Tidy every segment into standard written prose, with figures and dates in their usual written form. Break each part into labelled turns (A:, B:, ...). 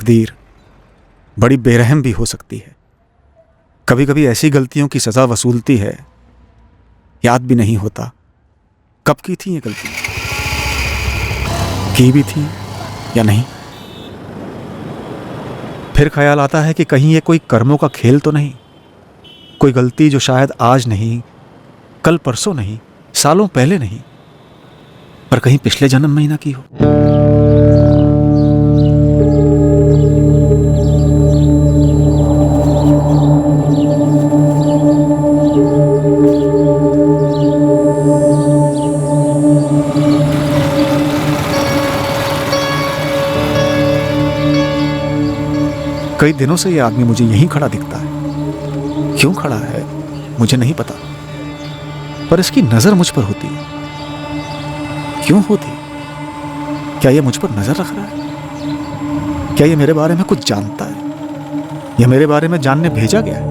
A: तकदीर बड़ी बेरहम भी हो सकती है। कभी कभी ऐसी गलतियों की सजा वसूलती है, याद भी नहीं होता कब की थी ये गलती, की भी थी या नहीं। फिर ख्याल आता है कि कहीं ये कोई कर्मों का खेल तो नहीं, कोई गलती जो शायद आज नहीं, कल परसों नहीं, सालों पहले नहीं, पर कहीं पिछले जन्म में ही ना की हो। कई दिनों से ये आदमी मुझे यहीं खड़ा दिखता है। क्यों खड़ा है मुझे नहीं पता, पर इसकी नजर मुझ पर होती है। क्यों होती? क्या ये मुझ पर नजर रख रहा है? क्या ये मेरे बारे में कुछ जानता है या मेरे बारे में जानने भेजा गया है?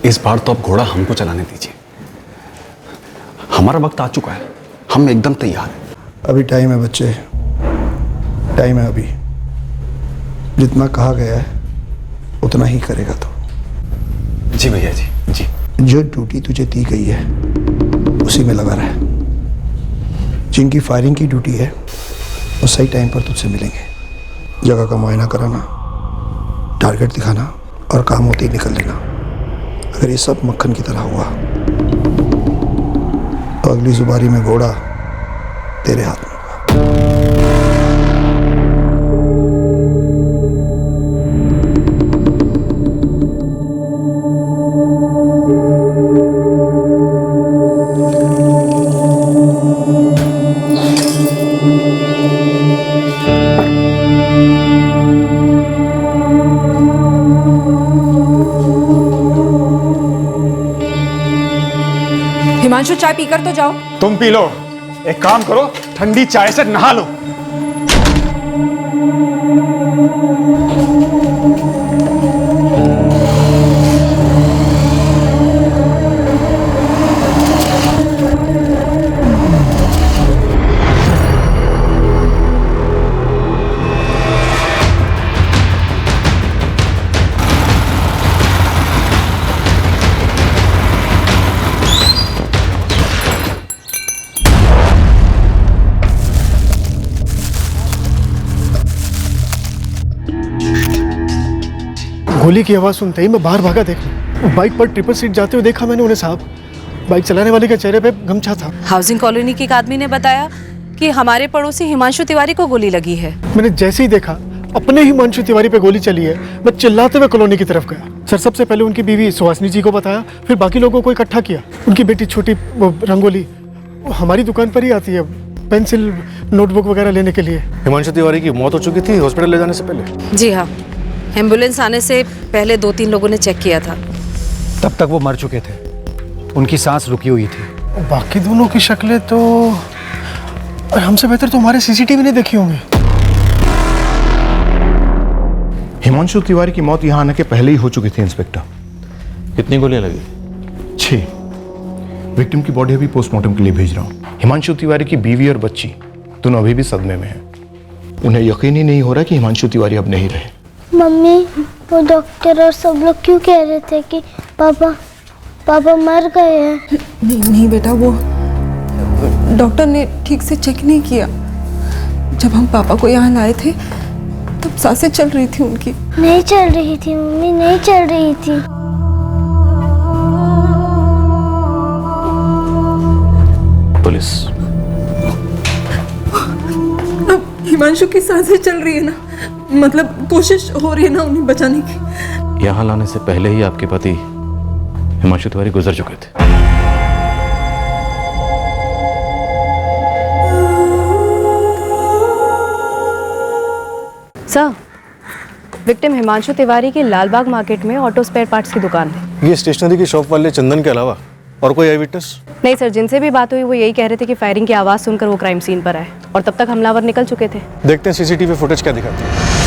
B: इस बार तो अब घोड़ा हमको चलाने दीजिए। हमारा वक्त आ चुका है, हम एकदम तैयार हैं।
C: अभी टाइम है बच्चे, टाइम है अभी। जितना कहा गया है उतना ही करेगा तो।
B: जी भैया जी, जी।
C: जो ड्यूटी तुझे दी गई है उसी में लगा रहा। जिनकी फायरिंग की ड्यूटी है वो सही टाइम पर तुझसे मिलेंगे। जगह का मुआयना कराना, टारगेट दिखाना और काम होते ही निकल लेना। अगर ये सब मक्खन की तरह हुआ तो अगली जुबारी में घोड़ा तेरे हाथ में होगा।
D: हिमांशु, चाय पीकर तो जाओ।
E: तुम पी लो। एक काम करो, ठंडी चाय से नहा लो।
F: गोली की आवाज़ सुनते ही मैं बाहर भागा देखने। बाइक पर ट्रिपल सीट जाते हुए देखा मैंने उन्हें साहब। बाइक चलाने वाले के चेहरे पे गमछा था।
D: हाउसिंग कॉलोनी के एक आदमी ने बताया कि हमारे पड़ोसी हिमांशु तिवारी को गोली लगी है।
F: मैंने जैसे ही देखा अपने हिमांशु तिवारी पे गोली चली है, मैं चिल्लाते हुए कॉलोनी की तरफ गया। सर, सबसे पहले उनकी बीवी सुहासिनी जी को बताया, फिर बाकी लोगों को इकट्ठा किया। उनकी बेटी छोटी रंगोली हमारी दुकान पर ही आती है पेंसिल नोटबुक वगैरह लेने के लिए।
G: हिमांशु तिवारी की मौत हो चुकी थी हॉस्पिटल ले जाने से पहले?
D: जी हाँ, एम्बुलेंस आने से पहले 2-3 लोगों ने चेक किया था।
H: तब तक वो मर चुके थे, उनकी सांस रुकी हुई थी।
F: बाकी दोनों की शक्लें तो हमसे बेहतर तो हमारे सीसीटीवी ने देखी होंगे।
E: हिमांशु तिवारी की मौत यहाँ आने के पहले ही हो चुकी थी इंस्पेक्टर।
G: कितनी गोलियां लगी?
E: 6। विक्टिम की बॉडी अभी पोस्टमार्टम के लिए भेज रहा हूँ। हिमांशु तिवारी की बीवी और बच्ची दोनों अभी भी सदमे में हैं। उन्हें यकीन ही नहीं हो रहा कि हिमांशु तिवारी अब नहीं रहे।
I: मम्मी, वो डॉक्टर और सब लोग क्यों कह रहे थे कि पापा मर गए हैं?
J: नहीं बेटा, वो डॉक्टर ने ठीक से चेक नहीं किया। जब हम पापा को यहाँ लाए थे तब सांसें चल रही थी उनकी।
I: नहीं चल रही थी मम्मी, नहीं चल रही थी।
G: पुलिस।
J: हिमांशु की सांसें चल रही है ना, मतलब कोशिश हो रही है ना उन्हें बचाने की।
G: यहाँ लाने से पहले ही आपके पति हिमांशु तिवारी गुजर चुके थे।
D: सर, विक्टिम हिमांशु तिवारी की लालबाग मार्केट में ऑटो स्पेयर पार्ट्स की दुकान है।
G: ये स्टेशनरी की शॉप वाले चंदन के अलावा और कोई आई विटनेस?
D: नहीं सर, जिनसे भी बात हुई वो यही कह रहे थे कि फायरिंग की आवाज़ सुनकर वो क्राइम सीन पर आए और तब तक हमलावर निकल चुके थे।
G: देखते हैं सीसीटीवी फुटेज क्या दिखाती है।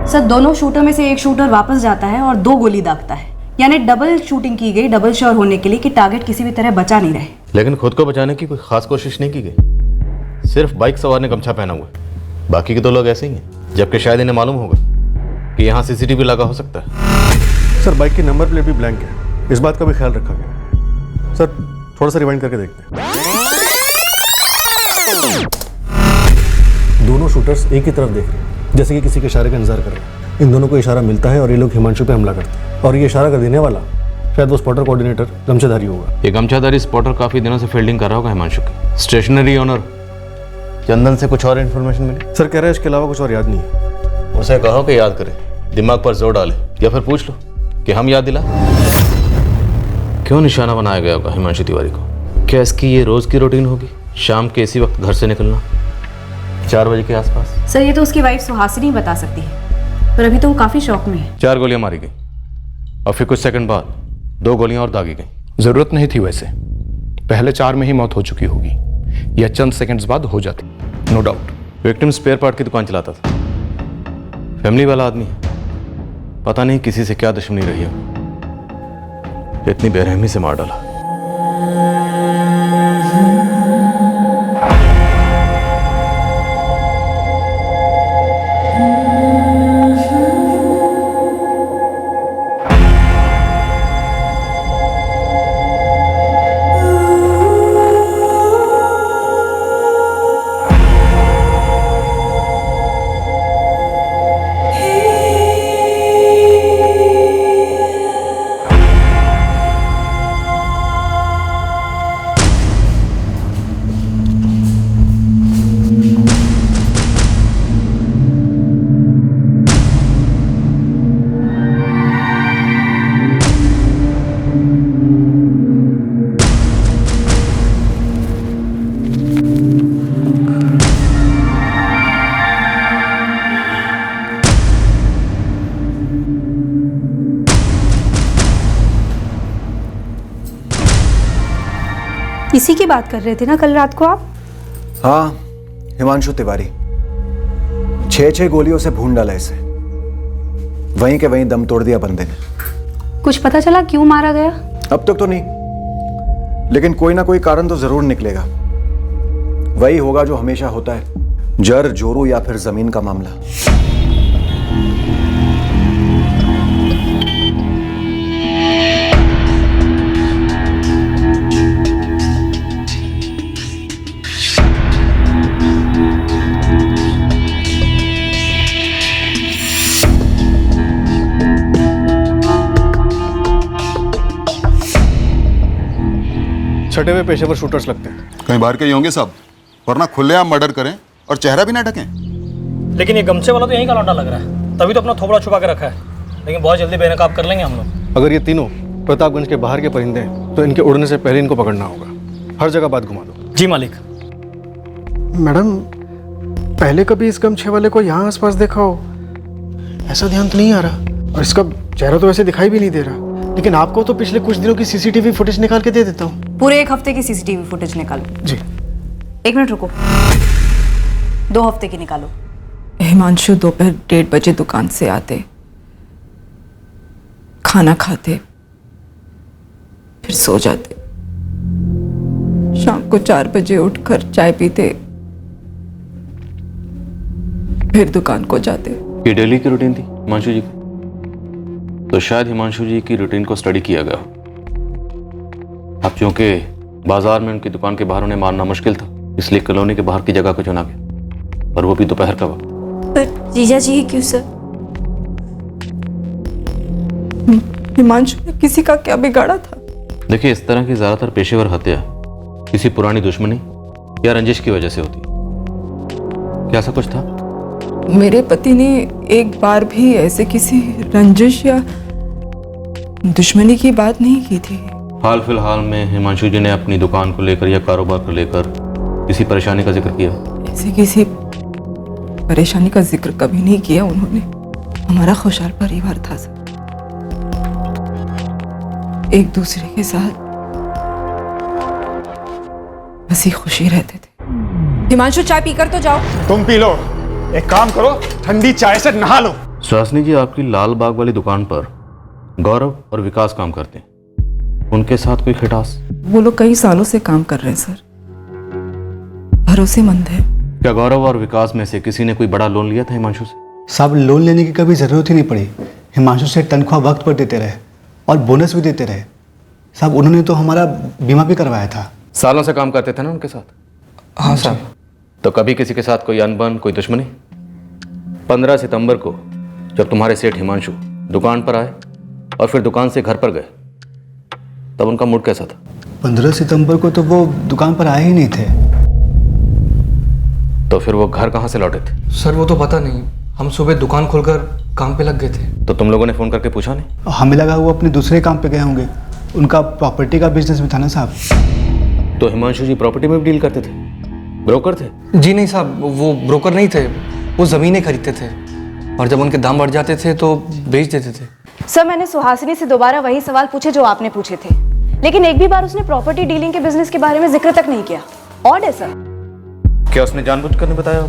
D: सर, दोनों शूटर में से एक शूटर वापस जाता है और 2 गोली दागता है, यानी डबल शूटिंग की गई, डबल श्योर होने के लिए कि टारगेट किसी भी तरह बचा नहीं रहे।
G: लेकिन खुद को बचाने की कोई खास कोशिश नहीं की गई। सिर्फ बाइक सवार ने गमछा पहना हुआ है, बाकी के 2 लोग ऐसे ही हैं। जबकि शायद इन्हें मालूम होगा कि यहाँ सीसीटीवी लगा हो सकता है।
K: सर, बाइक की नंबर प्लेट भी ब्लैंक है, इस बात का भी ख्याल रखा गया। सर, थोड़ा सा रिवाइंड करके देखते हैं। दोनों शूटर्स एक ही तरफ देख रहे हैं, जैसे कि किसी के इशारे का इंतजार कर रहे हैं। इन दोनों को इशारा मिलता है और ये लोग हिमांशु पे हमला करते हैं। और ये इशारा कर देने वाला शायद वो स्पॉटर कोऑर्डिनेटर गमछाधारी होगा।
G: ये गमछाधारी स्पॉटर काफी दिनों से फील्डिंग कर रहा होगा हिमांशु की। स्टेशनरी ओनर चंदन से कुछ और इन्फॉर्मेशन मिली?
K: सर, कह रहा है इसके अलावा कुछ और याद नहीं है।
G: उसे कहो कि याद करे, दिमाग पर जोर डाले, या फिर पूछ लो कि हम याद दिला। क्यों निशाना बनाया गया होगा हिमांशु तिवारी को? क्या इसकी ये रोज की रूटीन होगी, शाम के इसी वक्त घर से निकलना 4 बजे के आसपास?
D: सर, ये तो उसकी वाइफ सुहासिनी बता सकती है, पर अभी तो वो काफी शौक में है।
G: 4 गोलियां मारी गई और फिर कुछ सेकंड बाद 2 गोलियां और दागी गई।
E: जरूरत नहीं थी वैसे, पहले 4 में ही मौत हो चुकी होगी, या चंद सेकंड्स बाद हो जाती, no doubt.
G: Victim spare part की दुकान चलाता था, फैमिली वाला आदमी है। पता नहीं किसी से क्या दुश्मनी रही है, इतनी बेरहमी से मार डाला।
D: इसी की बात कर रहे थे ना कल रात को आप?
A: हाँ, हिमांशु तिवारी। 6 गोलियों से भून डाला इसे, वहीं के वहीं दम तोड़ दिया बंदे ने।
D: कुछ पता चला क्यों मारा गया?
A: अब तक तो नहीं, लेकिन कोई ना कोई कारण तो जरूर निकलेगा। वही होगा जो हमेशा होता है, जर जोरू या फिर जमीन का मामला।
K: छठे हुए पेशेवर शूटर्स लगते हैं।
L: कहीं बाहर के ही होंगे सब, वरना खुलेआम मर्डर करें और चेहरा भी ना ढकें।
M: लेकिन ये गमछे वाला तो यहीं का लौंडा लग रहा है, तभी तो अपना थोबड़ा छुपा के रखा है। लेकिन बहुत जल्दी बेनकाब कर लेंगे हम लोग।
K: अगर ये तीनों प्रतापगंज के बाहर के परिंदे हैं तो इनके उड़ने से पहले इनको पकड़ना होगा। हर जगह बात घुमा दो।
M: जी मालिक।
F: मैडम, पहले कभी इस गमछे वाले को यहाँ आसपास देखा हो? ऐसा ध्यान तो नहीं आ रहा, और इसका चेहरा तो वैसे दिखाई भी नहीं दे रहा। लेकिन आपको तो पिछले कुछ दिनों की सीसीटीवी फुटेज निकाल के दे देता हूँ।
D: पूरे 1 हफ्ते की सीसीटीवी फुटेज निकालो।
F: जी।
D: 1 मिनट रुको, 2 हफ्ते की निकालो।
J: हिमांशु दोपहर 1:30 बजे दुकान से आते, खाना खाते, फिर सो जाते। शाम को 4 बजे उठकर चाय पीते, फिर दुकान को जाते।
G: ये डेली की रूटीन थी हिमांशु जी की, तो शायद हिमांशु जी की रूटीन को स्टडी किया गया। अब चूंकि बाजार में उनकी दुकान के बाहर उन्हें मारना मुश्किल था, इसलिए कॉलोनी के बाहर की जगह को चुना गया, और वो भी दोपहर का वक्त।
J: पर जीजा जी क्यों सर? हिमांशु ने किसी का क्या बिगाड़ा था?
G: देखिए, इस तरह की ज्यादातर पेशेवर हत्या किसी पुरानी दुश्मनी या रंजिश की वजह से होती है। क्या ऐसा कुछ था?
J: मेरे पति ने एक बार भी ऐसे किसी रंजिश या दुश्मनी की बात नहीं की थी।
G: हाल फिलहाल में हिमांशु जी ने अपनी दुकान को लेकर या कारोबार को लेकर किसी परेशानी का जिक्र किया?
J: ऐसे किसी परेशानी का जिक्र कभी नहीं किया उन्होंने। हमारा खुशहाल परिवार था सर, एक दूसरे के साथ हंसी खुशी रहते थे। हिमांशु चाय पीकर तो जाओ।
A: तुम पी लो, एक काम करो, ठंडी चाय से नहा लो।
G: सुहासिनी जी, आपकी लाल बाग वाली दुकान पर गौरव और विकास काम करते हैं, उनके साथ कोई खटास?
J: वो लोग कई सालों से काम कर रहे हैं सर, भरोसेमंद है।
G: क्या गौरव और विकास में से किसी ने कोई बड़ा लोन लिया था हिमांशु से?
K: साहब, लोन लेने की कभी ज़रूरत ही नहीं पड़ी। हिमांशु से तनख्वाह वक्त पर देते रहे और बोनस भी देते रहे। साहब, उन्होंने तो हमारा बीमा भी करवाया था।
G: सालों से काम करते थे ना उनके साथ?
K: हाँ साहब।
G: तो कभी किसी के साथ कोई अनबन, कोई दुश्मनी? 15 सितंबर को जब तुम्हारे सेठ हिमांशु दुकान पर आए और फिर दुकान से घर पर गए, तब उनका मूड कैसा था?
K: 15 सितंबर को तो वो दुकान पर आए ही नहीं थे।
G: तो फिर वो घर कहाँ से लौटे थे?
N: सर वो तो पता नहीं, हम सुबह दुकान खोलकर काम पे लग गए थे।
G: तो तुम लोगों ने फोन करके पूछा नहीं?
K: हमें लगा वो अपने दूसरे काम पे गए होंगे, उनका प्रॉपर्टी का बिजनेस भी था ना साहब।
G: तो हिमांशु जी प्रॉपर्टी में भी डील करते थे? ब्रोकर थे?
N: जी नहीं साहब, वो ब्रोकर नहीं थे, वो ज़मीनें खरीदते थे और जब उनके दाम बढ़ जाते थे तो बेच देते थे।
D: सर, मैंने सुहासिनी से दोबारा वही सवाल पूछे जो आपने पूछे थे, लेकिन एक भी बार उसने प्रॉपर्टी डीलिंग के बिजनेस के बारे में जिक्र तक नहीं किया। ऑड है सर।
G: क्या उसने जानबूझकर नहीं बताया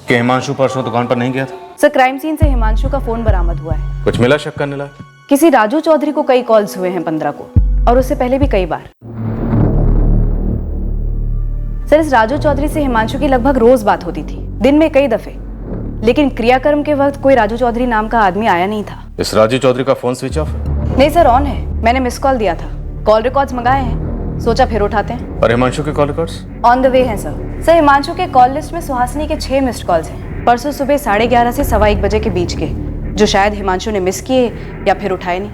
G: कि हिमांशु परसों दुकान पर नहीं गया था?
D: सर, क्राइम सीन से हिमांशु का फोन बरामद हुआ है।
G: कुछ मिला शक करने लायक?
D: किसी राजू चौधरी को कई कॉल्स हुए हैं 15 को, और उससे पहले भी कई बार। सर, इस राजू चौधरी से हिमांशु की लगभग रोज बात होती थी, दिन में कई दफे, लेकिन क्रियाक्रम के वक्त कोई राजू चौधरी नाम का आदमी आया नहीं था।
G: इस राजू चौधरी का फोन स्विच ऑफ?
D: नहीं सर, ऑन है। मैंने मिस कॉल दिया था, कॉल रिकॉर्ड्स मंगाए हैं, सोचा फिर उठाते हैं।
G: और हिमांशु के call records?
D: On the way हैं सर। सर, हिमांशु के कॉल लिस्ट में सुहासिनी के 6 मिस्ड कॉल्स हैं, परसों सुबह 11:30 से 1:15 बजे के बीच के, जो शायद हिमांशु ने मिस किए या फिर उठाए नहीं।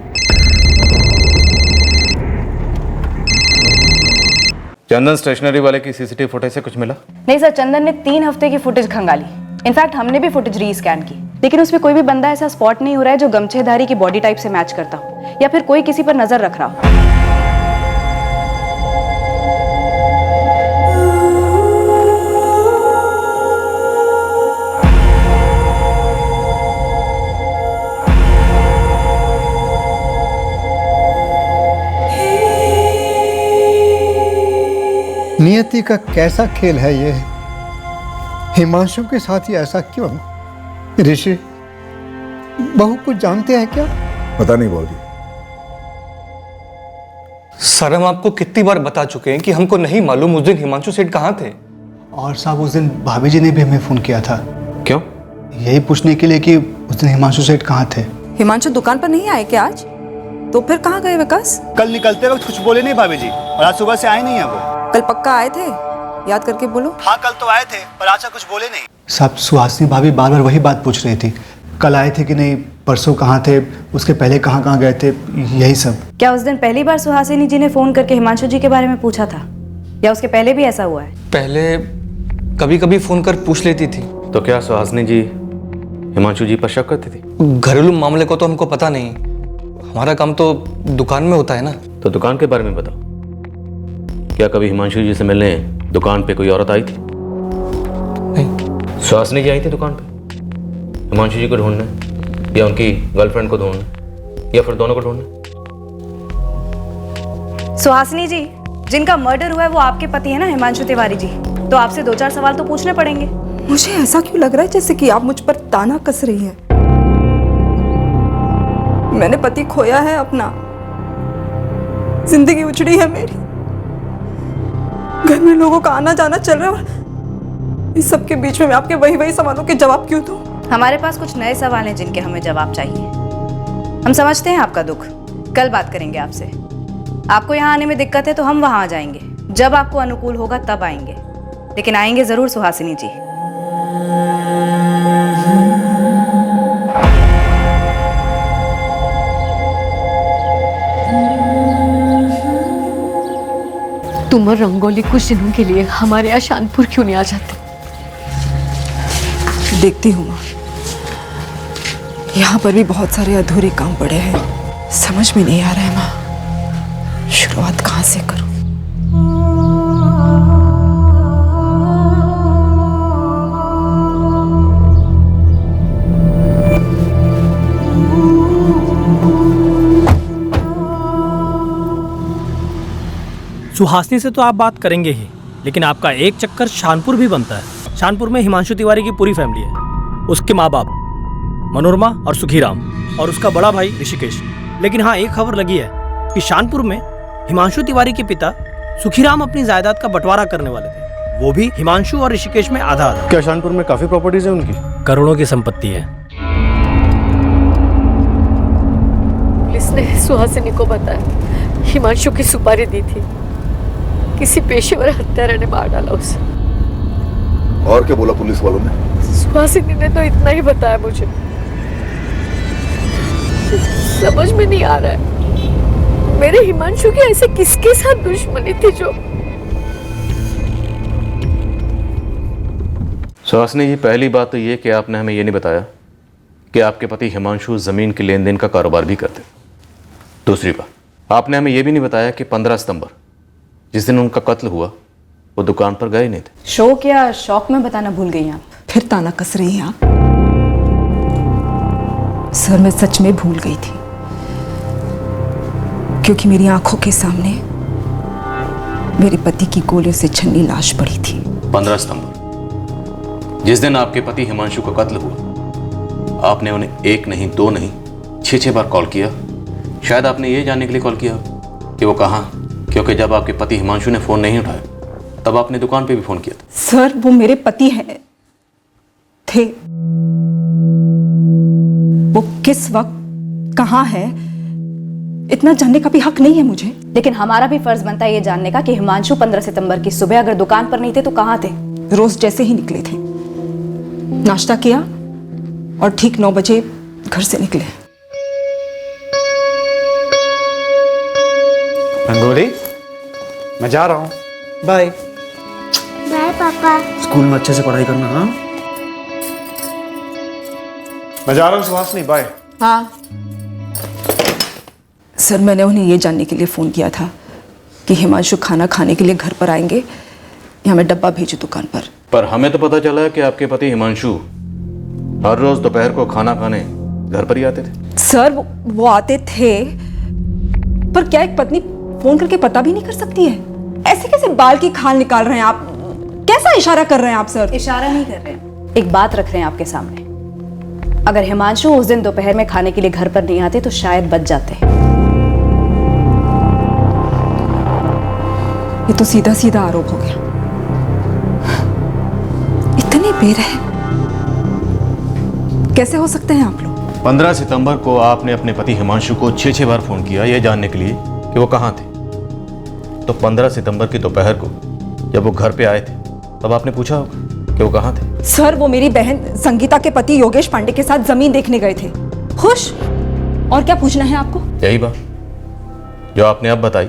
G: चंदन स्टेशनरी वाले की सीसीटीवी फुटेज से कुछ मिला?
D: नहीं सर, चंदन ने 3 हफ्ते की फुटेज खंगाली। इनफैक्ट हमने भी फुटेज रीस्कैन की, लेकिन उसमें कोई भी बंदा ऐसा स्पॉट नहीं हो रहा है जो गमछेधारी की बॉडी टाइप से मैच करता हो, या फिर कोई किसी पर नजर रख रहा हो।
C: नियति का कैसा खेल है ये? हिमांशु के साथ ही ऐसा क्यों? ऋषि, बहू कुछ जानते हैं क्या?
L: पता नहीं बाबूजी।
N: सर, हम आपको कितनी बार बता चुके हैं कि हमको नहीं मालूम उस दिन हिमांशु सेठ कहाँ थे।
K: और साहब, उस दिन भाभी जी ने भी हमें फ़ोन किया था।
G: क्यों?
K: यही पूछने के लिए कि उस दिन हिमांशु सेठ कहाँ थे।
J: हिमांशु दुकान पर नहीं आए क्या आज? तो फिर कहाँ गए विकास?
K: कल निकलते वक्त कुछ बोले नहीं भाभी जी, और आज सुबह से आए नहीं है वो।
J: कल पक्का आए थे? याद करके बोलो।
K: हाँ, कल तो आए थे, पर आज कुछ बोले नहीं। साहब, सुहासिनी भाभी बार बार वही बात पूछ रही थी, कल आए थे कि नहीं, परसों कहाँ थे, उसके पहले कहाँ कहाँ गए थे, यही सब।
D: क्या उस दिन पहली बार सुहासिनी जी ने फोन करके हिमांशु जी के बारे में पूछा था, या उसके पहले भी ऐसा हुआ है?
N: पहले कभी कभी फोन कर पूछ लेती थी।
G: तो क्या सुहासिनी जी हिमांशु जी पर शक करती थी?
N: घरेलू मामले को तो हमको पता नहीं, हमारा काम तो दुकान में होता है ना।
G: तो दुकान के बारे में बताओ, क्या कभी हिमांशु जी से मिलने दुकान पे कोई औरत आई थी?
N: नहीं।
G: सुहासिनी जी आई थी दुकान पे हिमांशु जी को ढूंढने, या उनकी गर्लफ्रेंड को ढूंढने, या फिर दोनों को ढूंढने?
D: सुहासिनी जी, जिनका मर्डर हुआ है वो आपके पति है ना, हिमांशु तिवारी जी, तो आपसे 2-4 सवाल तो पूछने पड़ेंगे।
J: मुझे ऐसा क्यों लग रहा है जैसे कि आप मुझ पर ताना कस रही है? मैंने पति खोया है अपना, जिंदगी उजड़ी है मेरी, घर में लोगों का आना जाना चल रहा है, इस सब के बीच में मैं आपके वही सवालों के जवाब क्यों दूं?
D: हमारे पास कुछ नए सवाल हैं जिनके हमें जवाब चाहिए। हम समझते हैं आपका दुख, कल बात करेंगे आपसे। आपको यहाँ आने में दिक्कत है तो हम वहाँ आ जाएंगे, जब आपको अनुकूल होगा तब आएंगे, लेकिन आएंगे जरूर सुहासिनी जी।
O: तुम और रंगोली कुछ दिनों के लिए हमारे यहाँ शानपुर क्यों नहीं आ जाते?
J: देखती हूँ माँ, यहाँ पर भी बहुत सारे अधूरे काम पड़े हैं, समझ में नहीं आ रहा है माँ, शुरुआत कहाँ से करूँ।
M: सुहासिनी से तो आप बात करेंगे ही, लेकिन आपका एक चक्कर शानपुर भी बनता है। शानपुर में हिमांशु तिवारी की पूरी फैमिली है, उसके माँ बाप मनोरमा और सुखीराम और उसका बड़ा भाई ऋषिकेश। लेकिन हाँ, एक खबर लगी है कि शानपुर में हिमांशु तिवारी के पिता सुखीराम अपनी जायदाद का बंटवारा करने वाले थे, वो भी हिमांशु और ऋषिकेश में आधा आधा।
K: क्या शानपुर में काफी प्रॉपर्टीज है उनकी?
M: करोड़ों की संपत्ति है।
O: पुलिस ने सुहासिनी को बताया हिमांशु की सुपारी दी थी, किसी पेशेवर हत्यारे ने मार डाला उसे।
L: और क्या बोला पुलिस वालों ने?
O: सुहासिनी ने तो इतना ही बताया मुझे। समझ में नहीं आ रहा है मेरे हिमांशु की ऐसे किसके साथ दुश्मनी थी जो।
G: सुहासिनी जी, पहली बात तो ये कि आपने हमें ये नहीं बताया कि आपके पति हिमांशु जमीन के लेन देन का कारोबार भी करते। दूसरी बात, आपने हमें ये भी नहीं बताया कि 15 सितंबर जिस दिन उनका कत्ल हुआ वो दुकान पर गए नहीं थे।
D: शौक या शौक में बताना भूल गई आप?
J: फिर ताना कस रही हैं आप? सर, मैं सच में भूल गई थी, क्योंकि मेरी आंखों के सामने मेरे पति की गोलियों से छन्नी लाश पड़ी थी।
G: 15 सितंबर जिस दिन आपके पति हिमांशु का कत्ल हुआ, आपने उन्हें एक नहीं, दो नहीं, 6 बार कॉल किया। शायद आपने ये जानने के लिए कॉल किया कि वो कहाँ, क्योंकि जब आपके पति हिमांशु ने फोन नहीं उठाया तब आपने दुकान पे भी फोन किया था।
J: सर, वो मेरे पति हैं थे, वो किस वक्त कहाँ है इतना जानने का भी हक नहीं है मुझे।
D: लेकिन हमारा भी फर्ज बनता है ये जानने का कि हिमांशु 15 सितंबर की सुबह अगर दुकान पर नहीं थे तो कहाँ थे?
J: रोज जैसे ही निकले थे, नाश्ता किया और ठीक 9 बजे घर से निकले।
A: रंगोली, मैं जा रहा हूँ, बाय।
I: बाय पापा।
A: स्कूल में अच्छे से पढ़ाई करना। हाँ, मैं जा रहा हूँ सुहासिनी, बाय।
J: हाँ सर, मैंने उन्हें ये जानने के लिए फ़ोन किया था कि हिमांशु खाना खाने के लिए घर पर आएंगे या मैं डब्बा भेजूं दुकान पर
G: हमें तो पता चला कि आपके पति हिमांशु हर रोज दोपहर को खाना खाने घर पर ही आते थे।
J: सर, वो आते थे, पर क्या एक पत्नी फोन करके पता भी नहीं कर सकती है? ऐसे कैसे बाल की खाल निकाल रहे हैं आप? कैसा इशारा कर रहे हैं आप सर?
D: इशारा नहीं कर रहे हैं, एक बात रख रहे हैं आपके सामने। अगर हिमांशु उस दिन दोपहर में खाने के लिए घर पर नहीं आते तो शायद बच जाते।
J: ये तो सीधा सीधा आरोप हो गया। इतने बेरहम कैसे हो सकते हैं आप लोग?
G: 15 सितंबर को आपने अपने पति हिमांशु को 6 बार फोन किया यह जानने के लिए कि वो कहाँ थे। तो 15 सितंबर की दोपहर को जब वो घर पे आए थे तब आपने पूछा होगा कि वो कहाँ थे।
J: सर, वो मेरी बहन संगीता के पति योगेश पांडे के साथ जमीन देखने गए थे। खुश? और क्या पूछना है आपको?
G: यही बात जो आपने अब बताई,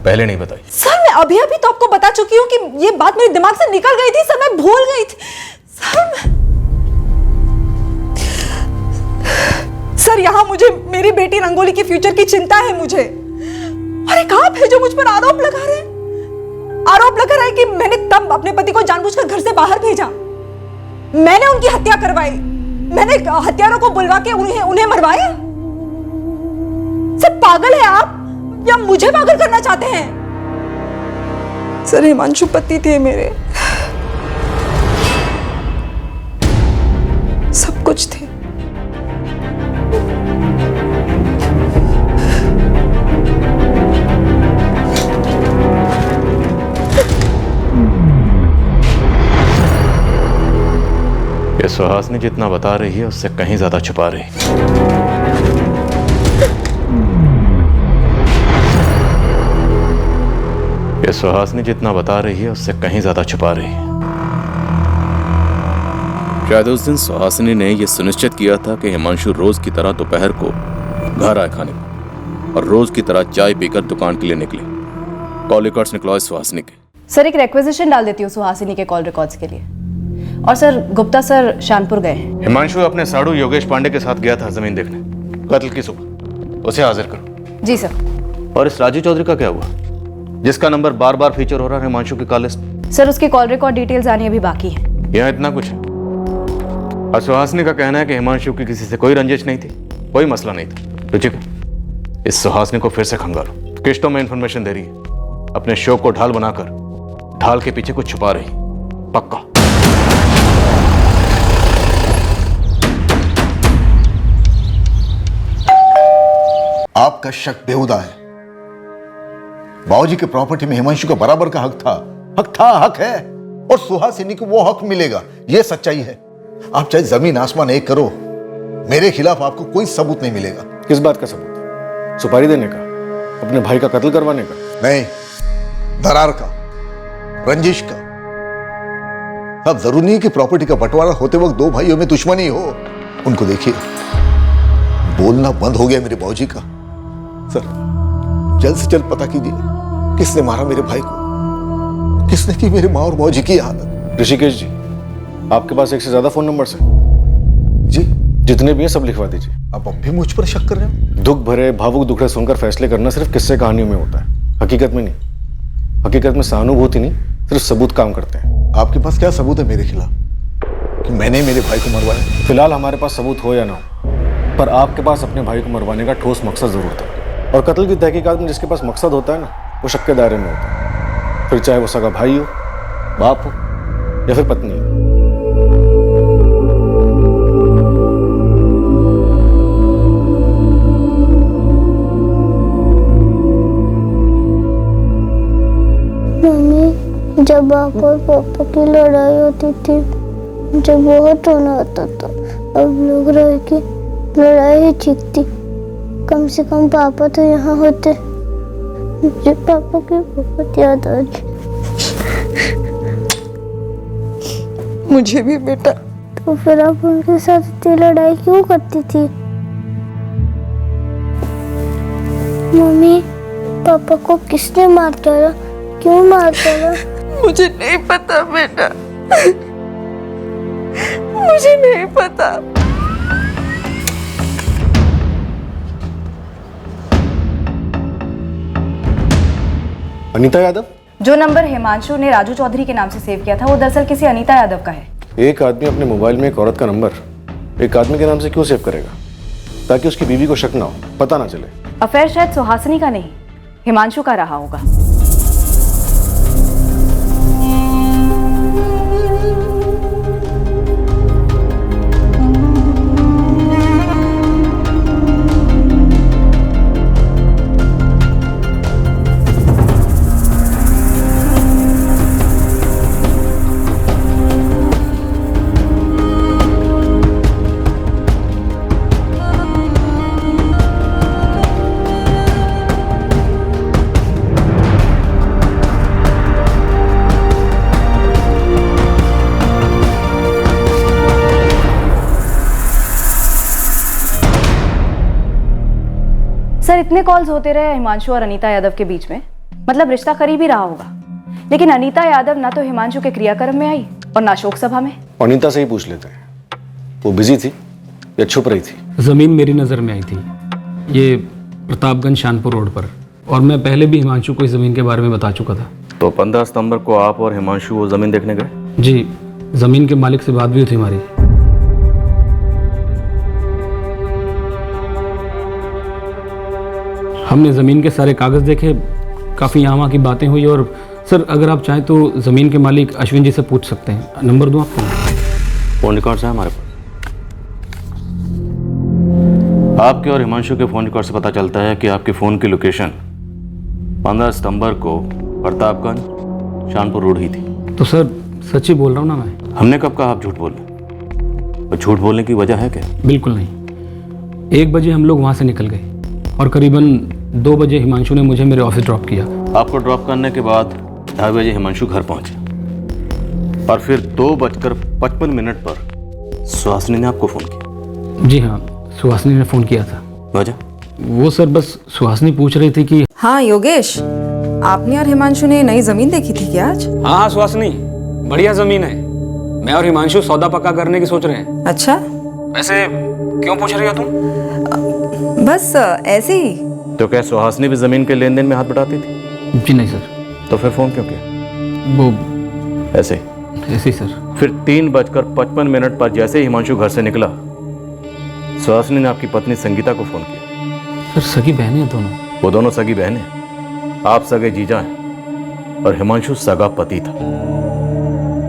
G: पहले नहीं बताई।
J: सर, मैं अभी तो आपको बता चुकी हूँ कि ये बात मेरे दिमाग से निकल गई थी सर, मैं भूल गई थी सर, यहाँ मुझे मेरी बेटी रंगोली के फ्यूचर की चिंता है मुझे। और एक आप है जो मुझ पर आरोप लगा रहे हैं, आरोप लगा रहा है कि मैंने तब अपने पति को जानबूझकर घर से बाहर भेजा, मैंने उनकी हत्या करवाई, मैंने हत्यारों को बुलवा के उन्हें मरवाया। सर, पागल है आप या मुझे पागल करना चाहते हैं? सर, हिमांशु पति थे मेरे, सब कुछ थे।
G: ये सुहासिनी जितना बता रही है उससे कहीं ज्यादा छुपा रही है। ये सुहासिनी जितना बता रही है उससे कहीं ज्यादा छुपा रही है। शायद उस दिन सुहासिनी ने यह सुनिश्चित किया था कि हिमांशु रोज की तरह दोपहर को घर आए खाने को, और रोज की तरह चाय पीकर दुकान के लिए निकले। कॉल रिकॉर्ड्स निकलवाए सुहासिनी के।
D: सर एक रिक्वेजिशन डाल देती हूँ सुहासिनी के कॉल रिकॉर्ड्स के लिए। और सर गुप्ता सर शानपुर गए हैं।
G: हिमांशु अपने साड़ू योगेश पांडे के साथ गया था जमीन देखने कत्ल की सुबह, उसे हाजिर करो।
D: जी सर।
G: और इस राजू चौधरी का क्या हुआ जिसका नंबर बार बार फीचर हो रहा है हिमांशु की कॉल लिस्ट?
D: सर उसकी कॉल रिकॉर्ड डिटेल्स आनी अभी बाकी है।
G: यहाँ इतना कुछ है। और सुहासिनी का कहना है कि हिमांशु की किसी से कोई रंजिश नहीं थी, कोई मसला नहीं था। रुचिका, इस सुहासिनी को फिर से खंगालो। किश्तों में इंफॉर्मेशन दे रही है, अपने शो को ढाल बनाकर ढाल के पीछे कुछ छुपा रही। पक्का।
L: आपका शक बेहुदा है। बाबूजी के प्रॉपर्टी में हिमांशु का बराबर का हक था, हक है, और सुहासिनी को वो हक मिलेगा, ये सच्चाई है। आप चाहे जमीन आसमान एक करो, मेरे खिलाफ आपको कोई सबूत नहीं मिलेगा।
K: किस बात का सबूत? सुपारी देने का? अपने भाई का कत्ल करवाने का?
L: नहीं, दरार का, रंजिश का। अब जरूरी नहीं कि प्रॉपर्टी का बंटवारा होते वक्त दो भाइयों में दुश्मनी हो। उनको देखिए, बोलना बंद हो गया मेरे बाबूजी का। सर, जल्द से जल्द पता कीजिए किसने मारा मेरे भाई को, किसने की मेरे माँ और बाबूजी की हालत।
K: ऋषिकेश जी, आपके पास एक से ज्यादा फोन नंबर्स हैं?
L: जी,
K: जितने भी हैं सब लिखवा दीजिए।
L: आप अब भी मुझ पर शक कर रहे हो?
K: दुख भरे भावुक दुखड़े सुनकर फैसले करना सिर्फ किस्से कहानियों में होता है, हकीकत में नहीं। हकीकत में सहानुभूति नहीं, सिर्फ सबूत काम करते हैं।
L: आपके पास क्या सबूत है मेरे खिलाफ कि मैंने मेरे भाई को मरवाया?
K: फिलहाल हमारे पास सबूत हो या ना हो, पर आपके पास अपने भाई को मरवाने का ठोस मकसद जरूर था। और कत्ल की तहकीकात में जिसके पास मकसद होता है ना, वो शक के दायरे में होता है, फिर चाहे वो सगा भाई हो, बाप हो या फिर पत्नी हो।
I: मम्मी, जब आप और पापा की लड़ाई होती थी मुझे बहुत रोना आता था। अब लोग रहे कि लड़ाई ही ठीक थी, कम से कम पापा तो यहाँ होते। मुझे पापा की बहुत याद आ रही।
J: मुझे भी बेटा।
I: तो फिर आप उनके साथ इतनी लड़ाई क्यों करती थी? मम्मी, पापा को किसने मार डाला? क्यों मार डाला?
J: मुझे नहीं पता बेटा, मुझे नहीं पता।
K: अनीता यादव?
D: जो नंबर हिमांशु ने राजू चौधरी के नाम से सेव किया था वो दरअसल किसी अनीता यादव का है।
K: एक आदमी अपने मोबाइल में एक औरत का नंबर एक आदमी के नाम से क्यों सेव करेगा? ताकि उसकी बीवी को शक ना हो, पता ना चले।
D: अफेयर शायद सुहासिनी का नहीं, हिमांशु का रहा होगा। सर इतने कॉल्स होते रहे हिमांशु और अनीता यादव के बीच में, मतलब रिश्ता करीब ही रहा होगा। लेकिन अनीता यादव ना तो हिमांशु के क्रियाक्रम में आई और ना शोक सभा में।
K: अनीता से ही पूछ लेते हैं, वो बिजी थी या छुप रही थी?
P: जमीन मेरी नज़र में आई थी, ये प्रतापगंज शानपुर रोड पर, और मैं पहले भी हिमांशु को इस जमीन के बारे में बता चुका था।
G: तो 15 सितंबर को आप और हिमांशु वो जमीन देखने गए?
P: जी, जमीन के मालिक से बात भी हुई थी हमारी। हमने ज़मीन के सारे कागज़ देखे, काफ़ी यहाँ वहाँ की बातें हुई। और सर अगर आप चाहें तो ज़मीन के मालिक अश्विन जी से पूछ सकते हैं। नंबर दूँ आपको?
G: फ़ोन रिकॉर्ड्स है हमारे पास। आपके और हिमांशु के फ़ोन रिकॉर्ड से पता चलता है कि आपके फ़ोन की लोकेशन 15 सितंबर को प्रतापगंज शानपुर रोड ही थी।
P: तो सर सच ही बोल रहा हूँ ना मैं।
G: हमने कब कहा आप झूठ बोल रहे? और झूठ बोलने की वजह है क्या?
P: बिल्कुल नहीं। 1 बजे हम लोग वहाँ से निकल गए और करीबन 2 बजे हिमांशु ने मुझे मेरे ऑफिस ड्रॉप किया।
G: आपको ड्रॉप करने के बाद 2:30 बजे हिमांशु घर पहुंचे और फिर 2:55 पर सुहासिनी ने आपको फ़ोन किया।
P: जी हाँ, सुहासिनी ने फ़ोन किया था।
G: वजह?
P: वो सर बस सुहासिनी पूछ रही थी कि
J: हाँ योगेश, आपने और हिमांशु ने नई जमीन देखी थी क्या आज?
P: हाँ सुहासिनी, बढ़िया ज़मीन है। मैं और हिमांशु सौदा पक्का करने की सोच रहे हैं।
J: अच्छा,
P: वैसे क्यों पूछ रही हो तुम?
J: बस ऐसे ही।
G: तो क्या सुहासिनी भी ज़मीन के लेन देन में हाथ बटाती थी?
P: जी नहीं सर।
G: तो फिर फ़ोन क्यों किया?
P: वो
G: ऐसे
P: ही सर।
G: फिर 3:55 पर जैसे ही हिमांशु घर से निकला, सुहासिनी ने आपकी पत्नी संगीता को फ़ोन किया।
P: सर सगी बहनें हैं दोनों।
G: वो दोनों सगी बहनें, आप सगे जीजा हैं और हिमांशु सगा पति था,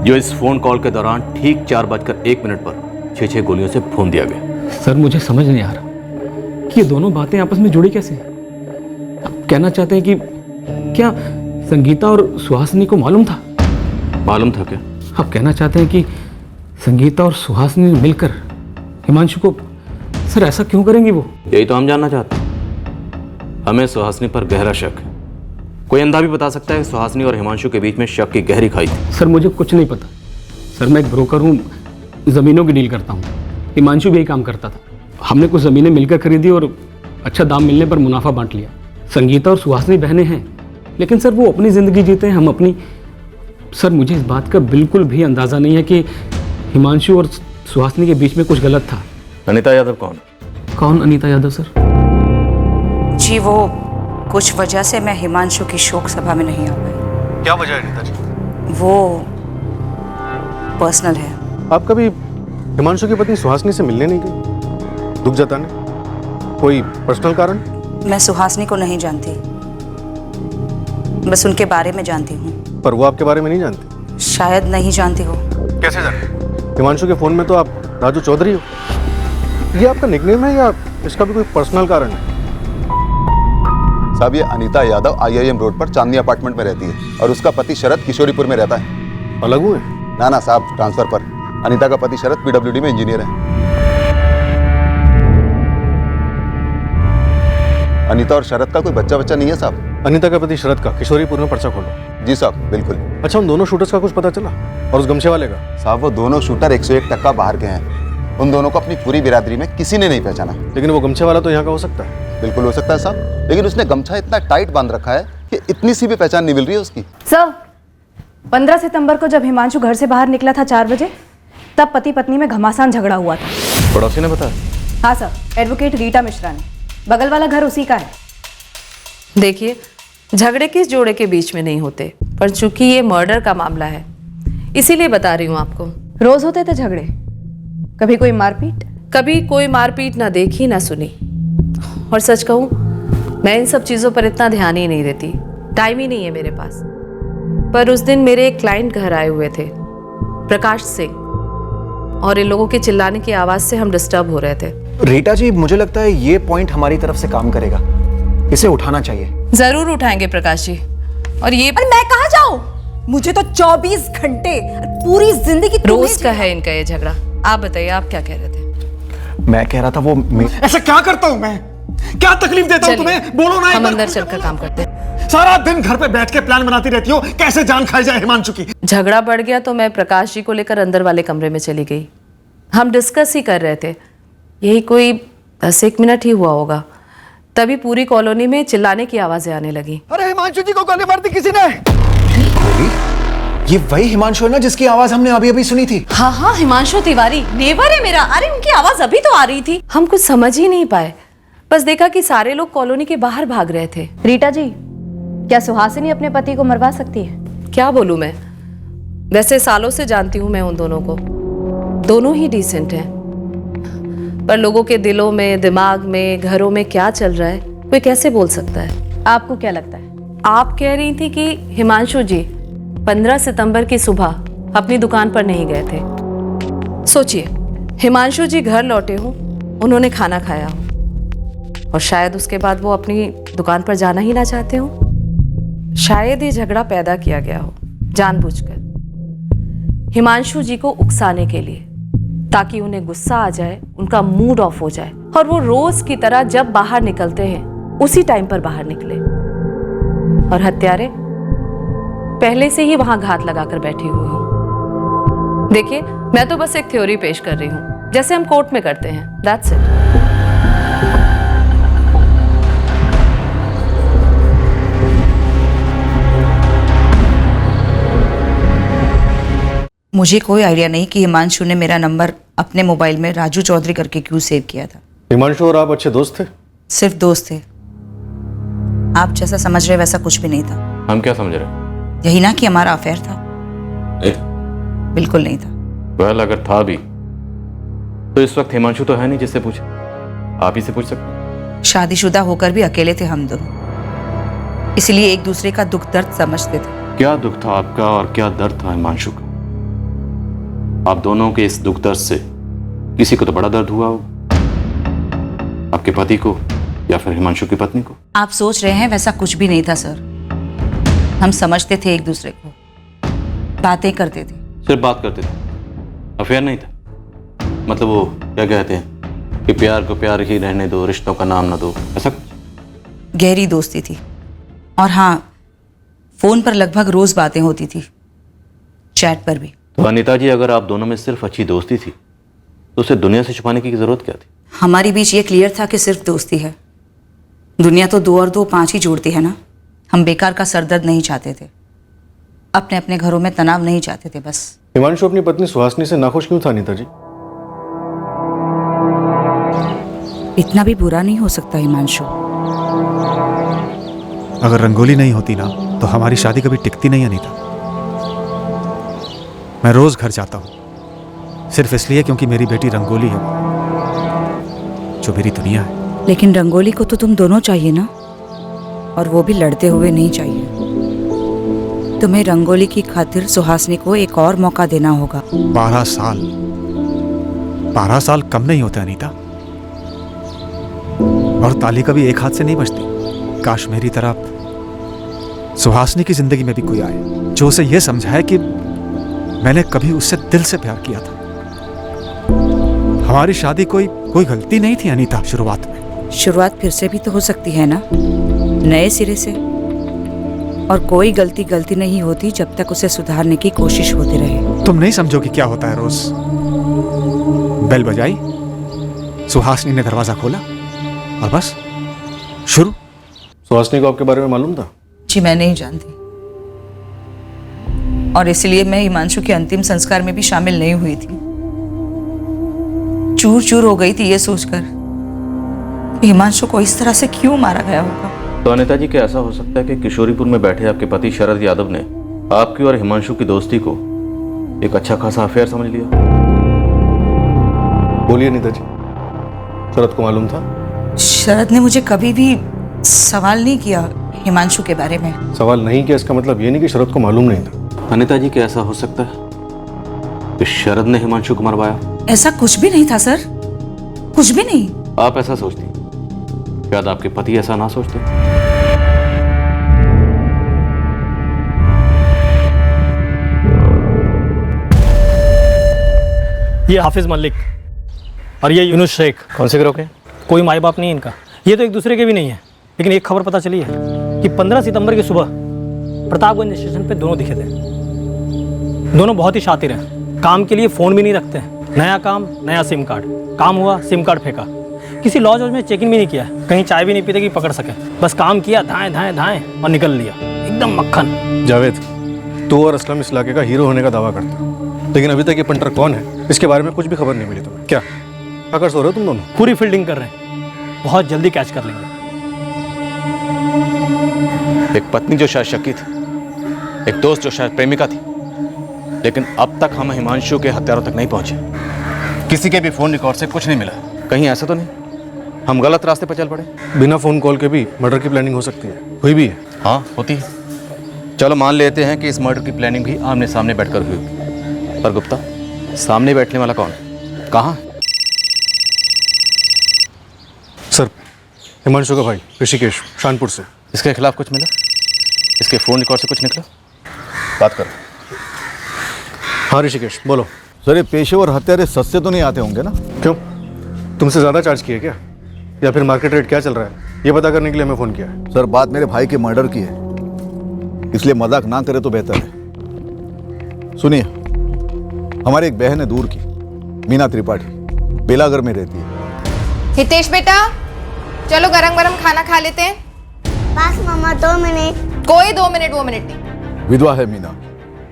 G: जो इस फोन कॉल के दौरान ठीक 4:01 पर 6 गोलियों से भून दिया गया।
P: सर मुझे समझ नहीं आ रहा कि ये दोनों बातें आपस में जुड़ी कैसे। आप कहना चाहते हैं कि क्या संगीता और सुहासिनी को मालूम था?
G: मालूम था क्या?
P: आप कहना चाहते हैं कि संगीता और सुहासिनी मिलकर हिमांशु को, सर ऐसा क्यों करेंगी वो?
G: यही तो हम जानना चाहते हैं। हमें सुहासिनी पर गहरा शक है। कोई अंधा भी बता सकता है कि सुहासिनी और हिमांशु के बीच में शक की गहरी खाई थी।
P: सर मुझे कुछ नहीं पता। सर मैं एक ब्रोकर हूँ, ज़मीनों की डील करता हूँ। हिमांशु भी यही काम करता था। हमने कुछ ज़मीनें मिलकर खरीदी और अच्छा दाम मिलने पर मुनाफा बांट लिया। संगीता और सुहासिनी बहनें हैं, लेकिन सर वो अपनी ज़िंदगी जीते हैं, हम अपनी। सर मुझे इस बात का बिल्कुल भी अंदाज़ा नहीं है कि हिमांशु और सुहासिनी के बीच में कुछ गलत था।
G: अनीता यादव कौन?
P: कौन अनीता यादव सर?
D: जी वो कुछ वजह से मैं हिमांशु की शोक सभा में नहीं आ पाई।
K: क्या वजह है अनीता जी?
D: वो पर्सनल है।
K: आप कभी हिमांशु की पत्नी सुहासिनी से मिलने नहीं गई दुख जताने? कोई पर्सनल कारण?
D: मैं सुहासिनी को नहीं जानती, बस उनके बारे में जानती हूँ।
K: पर वो आपके बारे में नहीं जानती?
D: शायद नहीं जानती हो।
K: कैसे जाने? हिमांशु के फोन में तो आप राजू चौधरी हो। ये आपका निकनेम है या इसका भी कोई पर्सनल कारण है?
B: साहब ये अनीता यादव IIM रोड पर चांदनी अपार्टमेंट में रहती है और उसका पति शरद किशोरीपुर में रहता है।
K: अलग हुए?
B: ना साहब, ट्रांसफर पर। अनीता का पति शरद PWD में इंजीनियर है। अनीता और शरद का कोई बच्चा नहीं है साहब।
K: अनीता का पति शरद का किशोरीपुर में पर्चा खोलो।
B: जी साहब, बिल्कुल।
K: अच्छा, उन दोनों शूटर्स का कुछ पता चला? और उस गमछे वाले का?
B: साहब वो दोनों शूटर 101% बाहर के हैं। उन दोनों को अपनी पूरी बिरादरी में किसी ने नहीं पहचाना।
K: लेकिन वो गमछे वाला तो यहाँ का हो सकता है।
B: बिल्कुल हो सकता है साहब, लेकिन उसने गमछा इतना टाइट बांध रखा है कि इतनी सी भी पहचान नहीं मिल रही है उसकी।
D: सर 15 सितंबर को जब हिमांशु घर से बाहर निकला था 4 बजे, तब पति पत्नी में घमासान झगड़ा हुआ था।
G: पड़ोसी ने बताया?
D: हाँ सर, एडवोकेट रीटा मिश्रा ने। बगल वाला घर उसी का है।
Q: देखिए, झगड़े किस जोड़े के बीच में नहीं होते, पर चूंकि ये मर्डर का मामला है इसीलिए बता रही हूँ आपको।
D: रोज होते थे झगड़े? कभी कोई मारपीट?
Q: कभी कोई मारपीट ना देखी ना सुनी। और सच कहूँ, मैं इन सब चीज़ों पर इतना ध्यान ही नहीं देती, टाइम ही नहीं है मेरे पास। पर उस दिन मेरे एक क्लाइंट घर आए हुए थे, प्रकाश सिंह, और इन लोगों के चिल्लाने की आवाज़ से हम डिस्टर्ब हो रहे थे।
H: रीटा जी, मुझे लगता है ये पॉइंट हमारी तरफ से काम करेगा, इसे उठाना चाहिए।
Q: जरूर उठाएंगे प्रकाश जी। और ये
J: मैं कहाँ जाऊँ? मुझे तो 24 घंटे पूरी जिंदगी
Q: रोज का है इनका ये झगड़ा। आप बताइए, आप क्या कह रहे थे?
H: मैं कह रहा था वो
F: ऐसा क्या करता हूँ मैं? क्या तकलीफ देता हूँ तुम्हें? बोलो ना।
Q: हम अंदर चलकर काम करते हैं।
F: सारा दिन घर पे बैठ के प्लान बनाती रहती हो कैसे जान खाई जाए हिमांशु की।
Q: झगड़ा बढ़ गया तो मैं प्रकाश जी को लेकर अंदर वाले कमरे में चली गई। हम डिस्कस ही कर रहे थे, यही कोई 10-1 मिनट ही हुआ होगा, तभी पूरी कॉलोनी में चिल्लाने की आवाजें आने लगी।
F: अरे हिमांशु जी को गोली मार दी किसी ने।
H: ये वही हिमांशु है ना जिसकी आवाज हमने अभी सुनी थी?
Q: हाँ, हिमांशु तिवारी नेबर है मेरा। अरे उनकी आवाज अभी तो आ रही थी। हम कुछ समझ ही नहीं पाए, बस देखा कि सारे लोग कॉलोनी के बाहर भाग रहे थे।
D: रीटा जी, क्या सुहासिनी अपने पति को मरवा सकती है?
Q: क्या बोलूं मैं, वैसे सालों से जानती हूं मैं उन दोनों को, दोनों ही डिसेंट हैं, पर लोगों के दिलों में, दिमाग में, घरों में क्या चल रहा है कोई कैसे बोल सकता है?
D: आपको क्या लगता है?
Q: आप कह रही थी कि हिमांशु जी 15 सितंबर की सुबह अपनी दुकान पर नहीं गए थे। सोचिए, हिमांशु जी घर लौटे हों, उन्होंने खाना खाया हो, और शायद उसके बाद वो अपनी दुकान पर जाना ही ना चाहते हो। शायद ये झगड़ा पैदा किया गया हो जानबूझकर, हिमांशु जी को उकसाने के लिए, ताकि उन्हें गुस्सा आ जाए, उनका मूड ऑफ हो जाए, और वो रोज की तरह जब बाहर निकलते हैं उसी टाइम पर बाहर निकले और हत्यारे पहले से ही वहां घात लगाकर बैठे हुए हो। देखिए, मैं तो बस एक थ्योरी पेश कर रही हूं, जैसे हम कोर्ट में करते हैं। That's it.
R: मुझे कोई आइडिया नहीं कि हिमांशु ने मेरा नंबर अपने मोबाइल में राजू चौधरी करके क्यों सेव किया था।
K: हिमांशु और आप अच्छे दोस्त थे?
R: सिर्फ दोस्त थे। आप जैसा समझ रहे वैसा कुछ भी नहीं था।
G: हम क्या समझ रहे?
R: यही ना कि हमारा अफेयर था।
G: ए?
R: बिल्कुल नहीं था।
G: वेल, अगर था भी तो इस वक्त हिमांशु तो है नहीं जिससे पूछे। आप ही से पूछ सकते।
R: शादीशुदा होकर भी अकेले थे हम दोनों, इसलिए एक दूसरे का दुख दर्द समझते थे।
G: क्या दुख था आपका और क्या दर्द था हिमांशु का? आप दोनों के इस दुख दर्द से किसी को तो बड़ा दर्द हुआ हो, आपके पति को या फिर हिमांशु की पत्नी को।
R: आप सोच रहे हैं वैसा कुछ भी नहीं था सर। हम समझते थे एक दूसरे को, बातें करते थे।
G: सिर्फ बात करते थे, अफेयर नहीं था? मतलब वो क्या कहते हैं कि प्यार को प्यार ही रहने दो, रिश्तों का नाम ना दो, ऐसा कुछ?
R: गहरी दोस्ती थी। और हाँ, फोन पर लगभग रोज बातें होती थी, चैट पर भी।
G: तो अनीता जी, अगर आप दोनों में सिर्फ अच्छी दोस्ती थी तो उसे दुनिया से छुपाने की जरूरत क्या थी?
R: हमारे बीच ये क्लियर था कि सिर्फ दोस्ती है। दुनिया तो 2 और 2 5 ही जोड़ती है ना। हम बेकार का सरदर्द नहीं चाहते थे, अपने अपने घरों में तनाव नहीं चाहते थे बस।
K: हिमांशु अपनी पत्नी सुहासिनी से नाखुश क्यों था अनीता जी?
R: इतना भी बुरा नहीं हो सकता हिमांशु।
A: अगर रंगोली नहीं होती ना तो हमारी शादी कभी टिकती नहीं अनीता। मैं रोज घर जाता हूं सिर्फ इसलिए क्योंकि मेरी बेटी रंगोली है, जो मेरी दुनिया है।
R: लेकिन रंगोली को तो तुम दोनों चाहिए ना, और वो भी लड़ते हुए नहीं चाहिए। तुम्हें रंगोली की खातिर सुहासिनी को एक और मौका देना होगा।
A: 12 साल 12 साल कम नहीं होते अनीता। और ताली कभी एक हाथ से नहीं बजती। काश मेरी तरह सुहासिनी की जिंदगी में भी कोई आए जो उसे यह समझाए कि मैंने कभी उससे दिल से प्यार किया था। हमारी शादी कोई गलती नहीं थी अनीता। शुरुआत में
R: शुरुआत फिर से भी तो हो सकती है ना, नए सिरे से। और कोई गलती नहीं होती जब तक उसे सुधारने की कोशिश होती रहे।
A: तुम नहीं समझोगी क्या होता है। रोज बेल बजाई, सुहासिनी ने दरवाजा खोला और बस शुरू।
K: सुहासिनी को आपके बारे में मालूम था?
R: जी मैं नहीं जानती, और इसलिए मैं हिमांशु के अंतिम संस्कार में भी शामिल नहीं हुई थी। चूर चूर हो गई थी ये सोचकर कि हिमांशु को इस तरह से क्यों मारा गया होगा।
G: तो अनीता जी, क्या ऐसा हो सकता है कि किशोरीपुर में बैठे आपके पति शरद यादव ने आपकी और हिमांशु की दोस्ती को एक अच्छा खासा अफेयर समझ लिया?
K: बोलिए अनीता जी, शरद को मालूम था?
R: शरद ने मुझे कभी भी सवाल नहीं किया हिमांशु के बारे में।
K: सवाल नहीं किया इसका मतलब ये नहीं कि शरद को मालूम नहीं था।
G: अनीता जी, क्या ऐसा हो सकता है कि शरद ने हिमांशु को मरवाया?
R: ऐसा कुछ भी नहीं था सर, कुछ भी नहीं।
G: आप ऐसा सोचती, शायद आपके पति ऐसा ना सोचते।
M: ये हाफिज मलिक और ये यूनुस शेख।
G: कौन से ग्रोह के?
M: कोई माई बाप नहीं इनका। ये तो एक दूसरे के भी नहीं है, लेकिन एक खबर पता चली है कि 15 सितंबर की सुबह प्रतापगंज स्टेशन पे दोनों दिखे थे। दोनों बहुत ही शातिर हैं, काम के लिए फ़ोन भी नहीं रखते हैं। नया काम, नया सिम कार्ड। काम हुआ, सिम कार्ड फेंका। किसी लॉज में चेक इन भी नहीं किया, कहीं चाय भी नहीं पीते कि पकड़ सके। बस काम किया, धाएं धाएं धाएं और निकल लिया, एकदम मक्खन।
K: जावेद, तू और असलम इस इलाके का हीरो होने का दावा करता, लेकिन अभी तक ये पंटर कौन है इसके बारे में कुछ भी खबर नहीं मिली तुम्हें। क्या अगर सो रहे हो तुम दोनों?
M: पूरी फील्डिंग कर रहे हैं, बहुत जल्दी कैच कर लेंगे।
G: एक पत्नी जो शायद शकी थी, एक दोस्त जो शायद प्रेमिका थी, लेकिन अब तक हम हिमांशु के हत्यारों तक नहीं पहुंचे। किसी के भी फोन रिकॉर्ड से कुछ नहीं मिला। कहीं ऐसा तो नहीं हम गलत रास्ते पर चल पड़े?
K: बिना फोन कॉल के भी मर्डर की प्लानिंग हो सकती है, हुई भी है।
G: हाँ, होती है। चलो मान लेते हैं कि इस मर्डर की प्लानिंग भी आमने सामने बैठकर हुई। पर गुप्ता, सामने बैठने वाला कौन है, कहाँ है?
K: सर, हिमांशु का भाई ऋषिकेश, शानपुर से।
G: इसके खिलाफ कुछ मिला? इसके फोन रिकॉर्ड से कुछ निकला? बात करो।
K: हाँ ऋषिकेश, बोलो।
L: सर, ये पेशेवर हत्यारे सस्ते तो नहीं आते होंगे ना?
K: क्यों, तुमसे ज़्यादा चार्ज किए क्या, या फिर मार्केट रेट क्या चल रहा है? ये पता करने के लिए हमें फ़ोन किया है।
L: सर बात मेरे भाई के मर्डर की है, इसलिए मजाक ना करे तो बेहतर है। सुनिए, हमारी एक बहन है दूर की, मीना त्रिपाठी, बेलागर में रहती है।
S: हितेश बेटा, चलो गरम गरम खाना खा लेते हैं।
I: बस मम्मा 2 मिनट।
S: कोई 2 मिनट वो मिनट नहीं।
L: विधवा है मीना।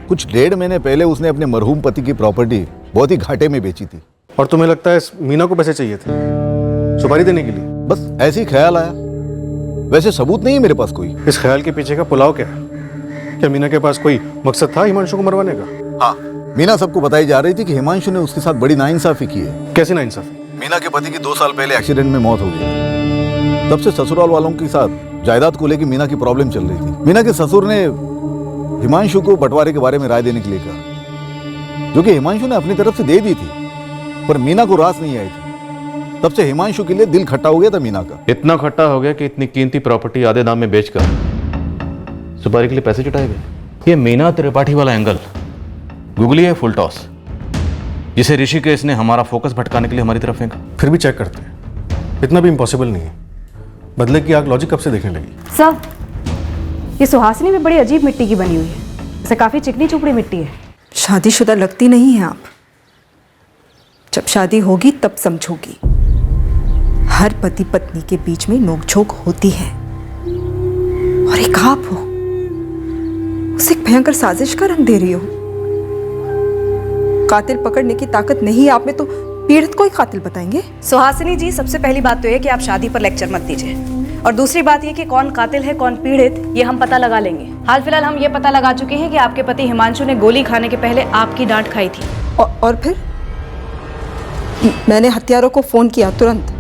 L: कुछ 1.5 महीने पहले उसने अपने मरहूम पति की प्रॉपर्टी बहुत ही घाटे में बेची थी।
K: और तुम्हें लगता है इस मीना को पैसे चाहिए थे सुपारी देने के लिए?
L: बस ऐसे ही ख्याल आया, वैसे सबूत नहीं है मेरे पास कोई।
K: इस ख्याल के पीछे का पुलाव क्या है? क्या मीना के पास कोई मकसद था हिमांशु को मरवाने का?
L: हाँ, मीना सबको बताई जा रही थी कि हिमांशु ने उसके साथ बड़ी नाइंसाफी की है।
K: कैसी नाइंसाफी?
L: मीना के पति की 2 साल पहले एक्सीडेंट में मौत हो गई। तब से ससुराल वालों के साथ जायदाद को लेकर मीना की प्रॉब्लम चल रही थी। मीना के ससुर ने हिमांशु को बंटवारे के बारे में राय देने के लिए कहा, जो कि हिमांशु ने अपनी तरफ से दे दी थी, पर मीना को रास नहीं आई थी। तब से हिमांशु के लिए दिल खट्टा हो गया था मीना का।
G: इतना खट्टा हो गया कि इतनी कीमती प्रॉपर्टी आधे दाम में बेचकर सुपारी के लिए पैसे जुटाए गए। ये मीना त्रिपाठी वाला एंगल गूगली है फुल टॉस, जिसे ऋषिकेश ने हमारा फोकस भटकाने के लिए हमारी तरफ फेंका।
K: फिर भी चेक करते हैं, इतना भी इम्पॉसिबल नहीं है। बदले की आग लॉजिक कब से देखने लगी?
D: सर, ये सुहासिनी भी बड़ी अजीब मिट्टी की बनी हुई है, इसे काफी चिकनी चुपड़ी मिट्टी है।
J: शादीशुदा लगती नहीं है आप। जब शादी होगी तब समझोगी। हर पति पत्नी के बीच में नोकझोंक होती है, और एक आप हो, उसे एक भयंकर साजिश का रंग दे रही हो। कातिल पकड़ने की ताकत नहीं है आप में, तो पीड़ित को ही कातिल बताएंगे?
D: सुहासिनी जी, सबसे पहली बात तो ये कि आप शादी पर लेक्चर मत दीजिए, और दूसरी बात ये कि कौन कातिल है कौन पीड़ित ये हम पता लगा लेंगे। हाल फिलहाल हम ये पता लगा चुके हैं कि आपके पति हिमांशु ने गोली खाने के पहले आपकी डांट खाई थी।
J: और फिर मैंने हत्यारों को फोन किया तुरंत,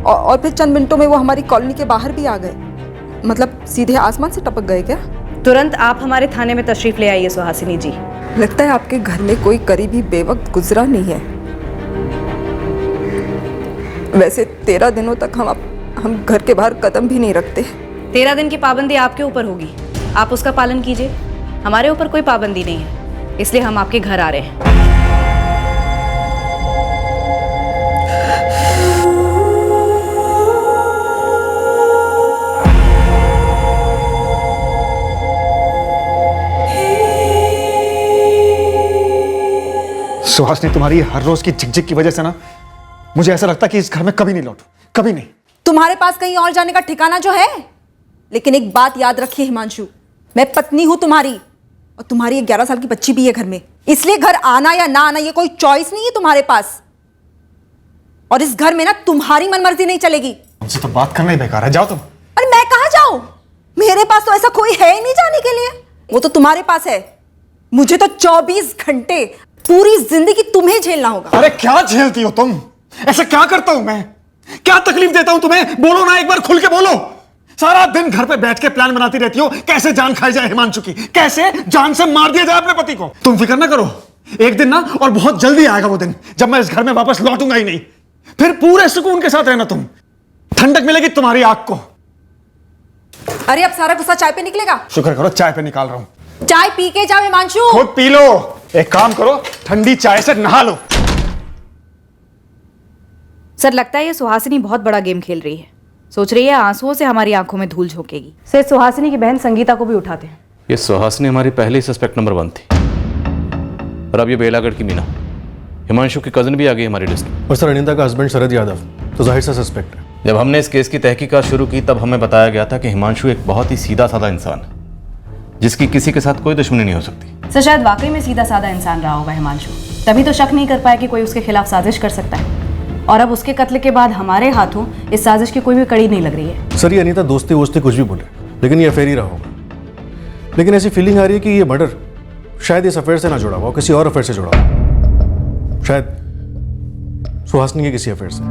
J: और फिर चंद मिनटों में वो हमारी कॉलोनी के बाहर भी आ गए। मतलब सीधे आसमान से टपक गए क्या?
D: तुरंत आप हमारे थाने में तशरीफ ले आइए सुहासिनी जी।
J: लगता है आपके घर में कोई करीबी बेवक्त गुजरा नहीं है। वैसे 13 दिनों तक हम घर के बाहर कदम भी नहीं रखते।
D: 13 दिन की पाबंदी आपके ऊपर होगी, आप उसका पालन कीजिए। हमारे ऊपर कोई पाबंदी नहीं है, इसलिए हम आपके घर आ रहे हैं।
C: सुहासिनी, तुम्हारी हर रोज की झिकझिक की वजह से ना मुझे ऐसा लगता है कि इस घर में कभी नहीं लौटूं, कभी नहीं।
J: तुम्हारे पास कहीं और जाने का ठिकाना जो है, लेकिन एक बात याद रखिए हिमांशु, मैं पत्नी हूं तुम्हारी, और तुम्हारी एक 11 साल की बच्ची भी है घर में, इसलिए घर आना या ना आना ये कोई चॉइस नहीं है तुम्हारे पास। और इस घर में ना तुम्हारी मनमर्जी नहीं चलेगी।
C: तुमसे तो बात करना ही बेकार है, जाओ तुम।
J: अरे मैं कहां जाऊं? मेरे पास तो ऐसा कोई है ही नहीं जाने के लिए, वो तो तुम्हारे पास है। मुझे तो 24 घंटे पूरी जिंदगी तुम्हें झेलना होगा।
C: अरे क्या झेलती हो तुम? ऐसा क्या करता हूं मैं? क्या तकलीफ देता हूं तुम्हें? बोलो ना, एक बार खुल के बोलो। सारा दिन घर पे बैठ के प्लान बनाती रहती हो, कैसे जान खाई जाए हिमांशु की, कैसे जान से मार दिया जाए अपने पति को। तुम फिक्र ना करो, एक दिन ना, और बहुत जल्दी आएगा वो दिन जब मैं इस घर में वापस लौटूंगा ही नहीं। फिर पूरे सुकून के साथ रहना तुम, ठंडक मिलेगी तुम्हारी आंख को।
J: अरे अब सारा गुस्सा चाय पे निकलेगा?
C: शुक्र करो चाय पे निकाल रहा हूं।
J: चाय पी के जाओ हिमांशु।
C: खुद पी लो, एक काम करो, ठंडी चाय से नहा लो।
D: सर, लगता है ये सुहासिनी बहुत बड़ा गेम खेल रही है, सोच रही है आंसुओं से हमारी आंखों में धूल झोंकेगी। सर, सुहासिनी की बहन संगीता को भी उठाते हैं।
G: ये सुहासिनी हमारी पहली सस्पेक्ट नंबर 1 थी, और अब ये बेलागढ़ की मीना, हिमांशु की कजन भी आ गई हमारी लिस्ट में।
K: और सर, अनिता का हस्बैंड शरद यादव तो जाहिर सा सस्पेक्ट है।
G: जब हमने इस केस की तहकीकात शुरू की तब हमें बताया गया था कि हिमांशु एक बहुत ही सीधा साधा इंसान है, जिसकी किसी के साथ कोई दुश्मनी नहीं हो सकती।
D: सर, शायद वाकई में सीधा साधा इंसान रहा होगा हिमांशु, तभी तो शक नहीं कर पाया कि कोई उसके खिलाफ साजिश कर सकता है। और अब उसके कत्ल के बाद हमारे हाथों इस साजिश की कोई भी कड़ी नहीं लग रही है।
K: सर, ये अनिता दोस्ती वोस्ती कुछ भी बोले, लेकिन ये अफेयर ही रहा होगा। लेकिन ऐसी फीलिंग आ रही है कि ये मर्डर शायद इस अफेयर से ना जुड़ा हुआ, किसी और अफेयर से जुड़ा हुआ, शायद सुहासिनी के किसी अफेयर से।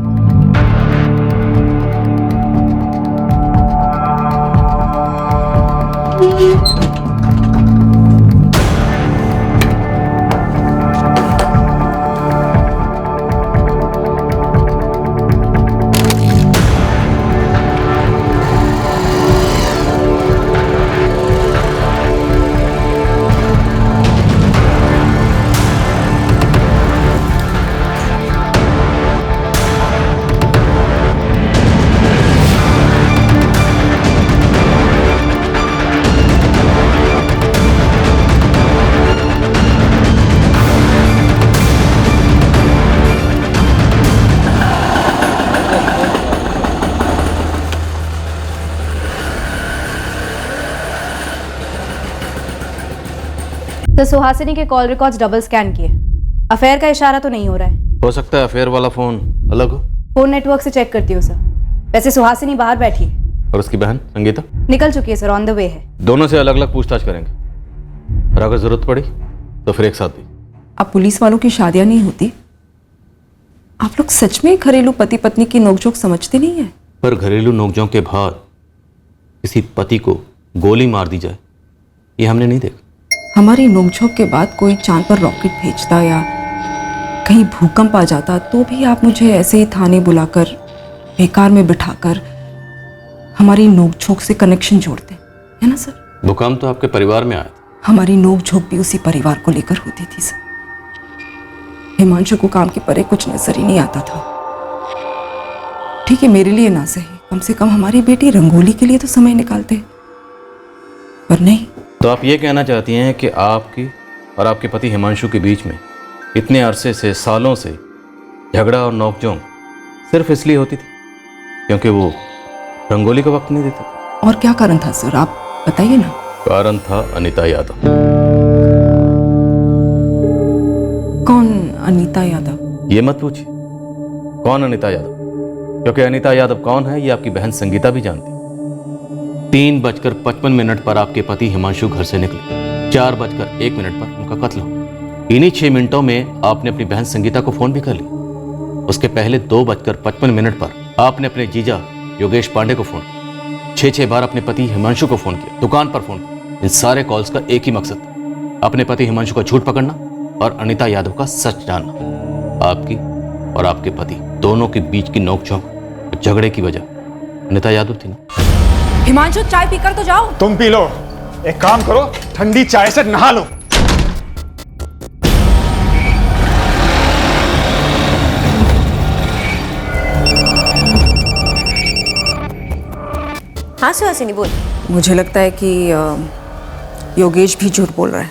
D: तो सुहासिनी के कॉल रिकॉर्ड्स डबल स्कैन किए, अफेयर का इशारा तो नहीं हो रहा है।
G: हो सकता है अफेयर वाला फोन अलग हो।
D: फोन नेटवर्क से चेक करती हूँ सर। वैसे सुहासिनी बाहर बैठी है
G: और उसकी बहन संगीता
D: निकल चुकी है सर, ऑन द वे है।
G: दोनों से अलग अलग पूछताछ करेंगे और अगर जरूरत पड़ी तो फिर एक साथ भी।
J: अब पुलिस वालों की शादियां नहीं होती। आप लोग सच में घरेलू पति पत्नी की नोकझोंक समझते नहीं है।
G: पर घरेलू नोकझोंक के बाद किसी पति को गोली मार दी जाए, ये हमने नहीं देखा।
J: हमारी नोकझोंक के बाद कोई चांद पर रॉकेट भेजता या कहीं भूकंप आ जाता तो भी आप मुझे ऐसे ही थाने बुलाकर बेकार में बिठाकर हमारी नोकझोंक से कनेक्शन जोड़ते, है ना सर?
G: भूकंप तो आपके परिवार में आया था।
J: हमारी नोकझोंक भी उसी परिवार को लेकर होती थी सर। हिमांशु को काम के परे कुछ नजर ही नहीं आता था। ठीक है, मेरे लिए ना सही, कम से कम हमारी बेटी रंगोली के लिए तो समय निकालते, पर नहीं।
G: तो आप ये कहना चाहती हैं कि आपकी और आपके पति हिमांशु के बीच में इतने अरसे से, सालों से झगड़ा और नोकझोंक सिर्फ इसलिए होती थी क्योंकि वो रंगोली को वक्त नहीं देते थे?
J: और क्या कारण था सर, आप बताइए ना।
G: कारण था अनीता यादव।
J: कौन अनीता यादव?
G: ये मत पूछिए कौन अनीता यादव, क्योंकि अनीता यादव कौन है ये आपकी बहन संगीता भी जानती। 3:55 पर आपके पति हिमांशु घर से निकले, 4:01 पर उनका कत्ल हो। इन्हीं 6 मिनटों में आपने अपनी बहन संगीता को फोन भी कर लिया। उसके पहले 2:55 पर आपने अपने जीजा योगेश पांडे को फोन किया। 6 बार अपने पति हिमांशु को फोन किया, दुकान पर फोन किया। इन सारे कॉल्स का एक ही मकसद था, अपने पति हिमांशु का झूठ पकड़ना और अनीता यादव का सच जानना। आपकी और आपके पति दोनों के बीच की नोकझोंक और झगड़े की वजह अनीता यादव थी ना।
J: हिमांशु चाय पीकर तो जाओ।
E: तुम पी लो, एक काम करो, ठंडी चाय से नहा लो।
S: हाँ सुहासिनी बोल।
J: मुझे लगता है कि योगेश भी झूठ बोल रहा है।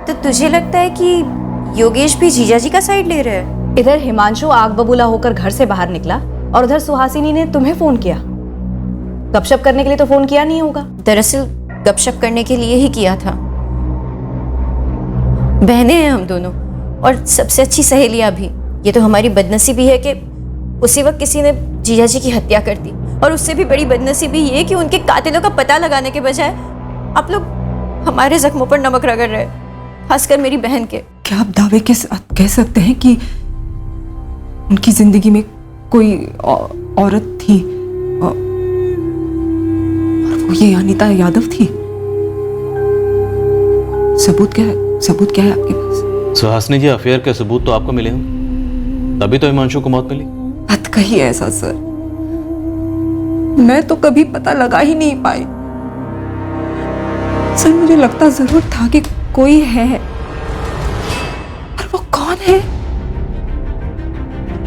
S: तो तुझे लगता है कि योगेश भी जीजाजी का साइड ले रहा है?
D: इधर हिमांशु आग बबूला होकर घर से बाहर निकला और उधर सुहासिनी ने तुम्हें फोन किया। गपशप करने के लिए तो फोन किया नहीं होगा।
S: दरअसल गपशप करने के लिए ही किया था। बहनें हैं हम दोनों और सबसे अच्छी सहेलियां भी। ये तो हमारी बदनसीबी है कि उसी वक्त किसी ने जीजाजी की हत्या कर दी, और उससे भी बड़ी बदनसीबी ये कि उनके कातिलों का पता लगाने के बजाय आप लोग हमारे जख्मों पर नमक रगड़ रहे, खासकर मेरी बहन के।
J: क्या आप दावे के साथ कह सकते हैं कि उनकी जिंदगी में कोई औरत थी और वो ये अनीता यादव थी? सबूत क्या है आपके पास?
G: सुहासिनी जी, अफेयर के सबूत तो आपको मिले हों, तभी तो हिमांशु को मौत मिली।
J: मत कहिए ऐसा सर, मैं तो कभी पता लगा ही नहीं पाई। सर मुझे लगता जरूर था कि कोई है, पर वो कौन है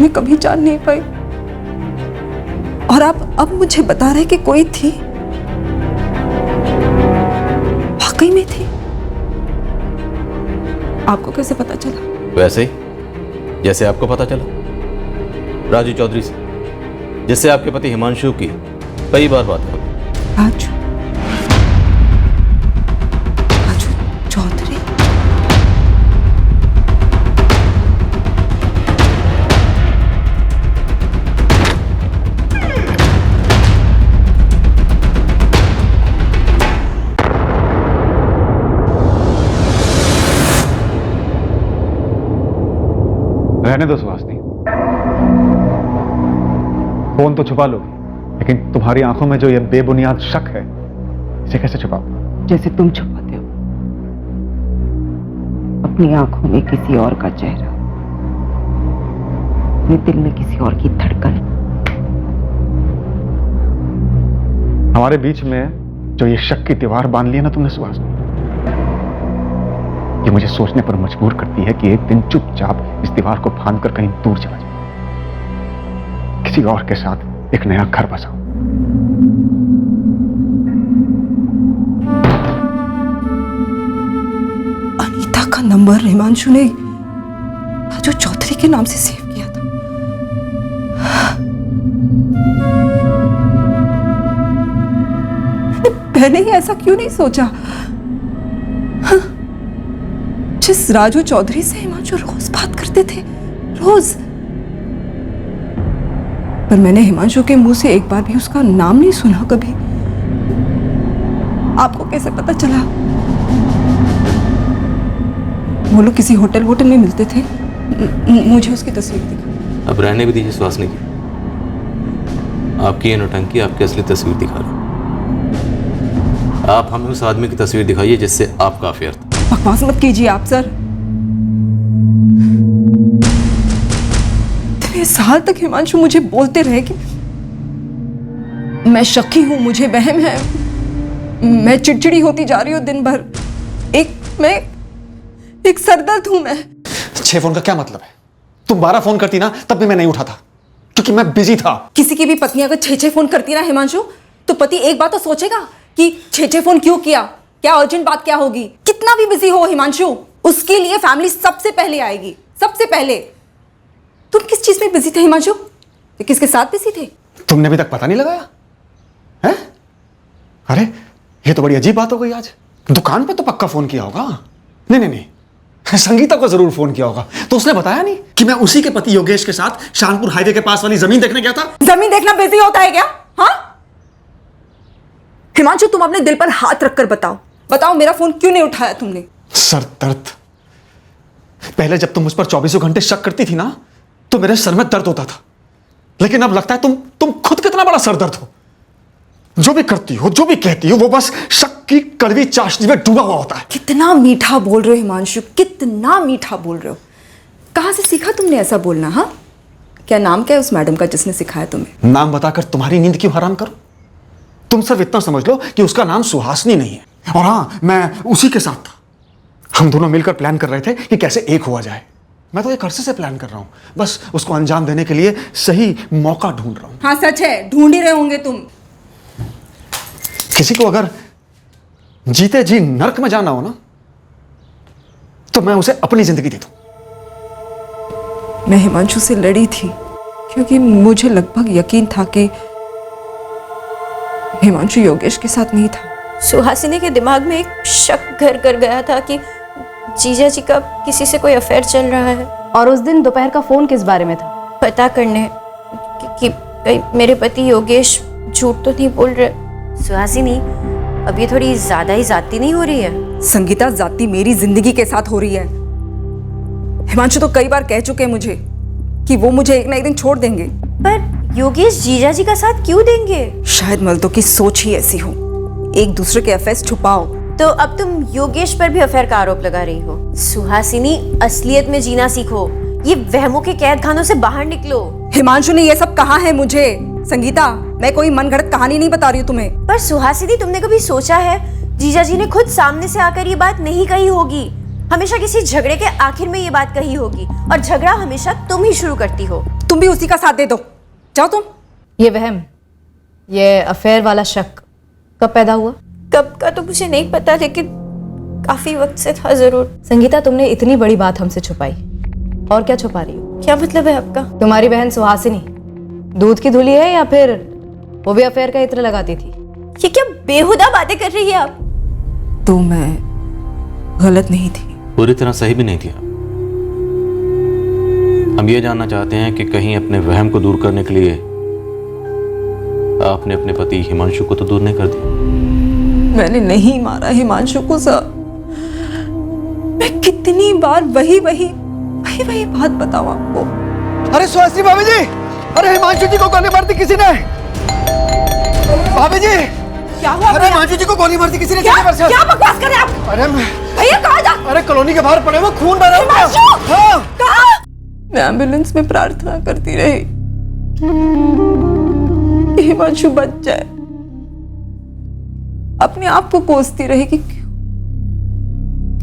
J: मैं कभी जान नहीं पाई। और आप अब मुझे बता रहे कि कोई थी, वाकई में थी। आपको कैसे पता चला?
G: वैसे ही जैसे आपको पता चला राजू चौधरी से, जिससे आपके पति हिमांशु की कई बार बात हो।
J: राजू चौधरी?
B: रहने दो सुहासिनी, फोन तो छुपा लोगी, लेकिन तुम्हारी आंखों में जो ये बेबुनियाद शक है, इसे कैसे छुपाओ?
J: जैसे तुम छुपाते हो अपनी आंखों में किसी और का चेहरा, अपने दिल में किसी और की धड़कन।
B: हमारे बीच में जो ये शक की दीवार बांध ली है ना तुमने सुहासिनी, ये मुझे सोचने पर मजबूर करती है कि एक दिन चुपचाप इस दीवार को फांद कर कहीं दूर चला जाए, किसी और के साथ एक नया घर बसाओ।
J: अनीता का नंबर हिमांशु ने राजू चौधरी के नाम से सेव किया था। मैंने ही ऐसा क्यों नहीं सोचा? जिस राजू चौधरी से हिमांशु रोज बात करते थे, रोज, पर मैंने हिमांशु के मुंह से एक बार भी उसका नाम नहीं सुना कभी। आपको कैसे पता चला? वो लोग किसी होटल में मिलते थे। मुझे उसकी तस्वीर दिखा।
G: अब रहने भी दीजिए सुहासिनी जी, आपकी ये नौटंकी आपकी असली तस्वीर दिखा रहा। आप हमें उस आदमी की तस्वीर दिखाइए जिससे आपका अफेयर था।
J: बकवास मत कीजिए आप सर। इतने साल तक हिमांशु मुझे बोलते रहे कि मैं शकी हूं, मुझे वहम है, मैं चिड़चिड़ी होती जा रही हूं दिन भर, मैं एक सरदर्द हूं मैं।
K: 6 फोन का क्या मतलब है? तुम 12 फोन करती ना तब भी मैं नहीं उठाता क्योंकि मैं बिजी था।
J: किसी की भी पत्नी अगर 6 फोन करती ना हिमांशु, तो पति एक बात तो सोचेगा कि 6 फोन क्यों किया, क्या अर्जेंट बात क्या होगी। कितना भी बिजी हो हिमांशु, उसके लिए फैमिली सबसे पहले आएगी, सबसे पहले। तुम किस चीज में बिजी थे हिमांशु? किसके साथ बिजी थे?
K: तुमने अभी तक पता नहीं लगाया है? अरे ये तो बड़ी अजीब बात हो गई आज। दुकान पे तो पक्का फोन किया होगा। नहीं, संगीता को जरूर फोन किया होगा। तो उसने बताया नहीं कि मैं उसी के पति योगेश के साथ शानपुर हाईवे के पास वाली जमीन देखने गया था।
J: जमीन देखना बिजी होता है क्या? हाँ हिमांशु, तुम अपने दिल पर हाथ रखकर बताओ मेरा फोन क्यों नहीं उठाया तुमने?
K: सर दर्द। पहले जब तुम मुझ पर 24 घंटे शक करती थी ना, तो मेरे सर में दर्द होता था, लेकिन अब लगता है तुम खुद कितना बड़ा सरदर्द हो। जो भी करती हो, जो भी कहती हो, वो बस शक की कड़वी चाशनी में डूबा हुआ होता है।
J: कितना मीठा बोल रहे हो हिमांशु, कितना मीठा बोल रहे हो। कहां से सीखा तुमने ऐसा बोलना? हाँ, क्या नाम क्या है उस मैडम का जिसने सिखाया तुम्हें?
K: नाम बताकर तुम्हारी नींद क्यों हराम करूं? तुम सिर्फ इतना समझ लो कि उसका नाम सुहासिनी नहीं है। और हाँ, मैं उसी के साथ था। हम दोनों मिलकर प्लान कर रहे थे कि कैसे एक हुआ जाए। मैं तो एक अरसे से प्लान कर रहा हूं, बस उसको अंजाम देने के लिए सही मौका ढूंढ रहा हूं।
J: हाँ सच है, ढूंढ ही रहे होंगे तुम।
K: किसी को अगर जीते जी नर्क में जाना हो ना, तो मैं उसे अपनी जिंदगी दे दूं।
J: मैं हिमांशु से लड़ी थी क्योंकि मुझे लगभग यकीन था कि हिमांशु योगेश के साथ नहीं था।
S: सुहासिनी के दिमाग में एक शक घर कर गया था कि जीजा जी का किसी से कोई अफेयर चल रहा है।
D: और उस दिन दोपहर का फोन किस बारे में था?
S: पता करने कि कहीं मेरे पति योगेश झूठ तो नहीं बोल रहे। सुहासिनी, अब ये थोड़ी ज्यादा ही जाती नहीं हो रही है?
J: संगीता, जाती मेरी जिंदगी के साथ हो रही है। हिमांशु तो कई बार कह चुके हैं मुझे कि वो मुझे एक ना एक दिन छोड़ देंगे।
S: पर योगेश जीजा जी का साथ क्यों देंगे?
J: शायद मर्दों की सोच ही ऐसी हो, एक दूसरे के अफेयर्स छुपाओ।
S: तो अब तुम योगेश पर भी अफेयर का आरोप लगा रही हो। सुहासिनी, असलियत में जीना सीखो, ये वहमों के कैद खानों से बाहर निकलो।
J: हिमांशु ने ये सब कहा है मुझे। संगीता, मैं कोई मनगढ़ंत कहानी नहीं बता रही हूँ तुम्हें।
S: पर सुहासिनी, तुमने कभी सोचा है जीजा जी ने खुद सामने से आकर ये बात नहीं कही होगी। हमेशा किसी झगड़े के आखिर में ये बात कही होगी, और झगड़ा हमेशा तुम ही शुरू करती हो।
J: तुम भी उसी का साथ दे दो, जाओ तुम।
D: ये वहम, ये अफेयर वाला शक कब पैदा हुआ?
S: कब का तो मुझे नहीं पता, लेकिन काफी वक्त से था जरूर।
D: संगीता, तुमने इतनी बड़ी बात हमसे छुपाई, और क्या छुपा रही हो?
S: क्या मतलब है आपका?
D: तुम्हारी बहन सुहासिनी दूध की धुली है या फिर वो भी अफेयर का इत्र लगाती थी?
S: ये क्या बेहुदा बातें कर रही है आप?
J: तो मैं गलत नहीं थी?
G: पूरी तरह सही भी नहीं थी आप। हम ये जानना चाहते हैं कि कहीं अपने वहम को दूर करने के लिए आपने अपने पति हिमांशु को तो दूर नहीं कर दिया?
J: मैंने नहीं मारा हिमांशु को सर। मैं कितनी बार वही बात बताऊं आपको।
C: अरे सुहासिनी भाभी जी, अरे हिमांशु जी को गोली मार दी किसी ने। भाभी जी,
J: क्या हुआ?
C: अरे हिमांशु जी को गोली मार दी किसी ने।
J: क्या बकवास कर रहे हैं आप?
C: अरे
J: भैया कहाँ जा?
C: अरे कॉलोनी के बाहर पड़े वो खून बह रहा है। हाँ।
J: कहाँ? मैं एम्बुलेंस में प्रार्थना करती रही हिमांशु बच जाए। अपने आप को कोसती रही कि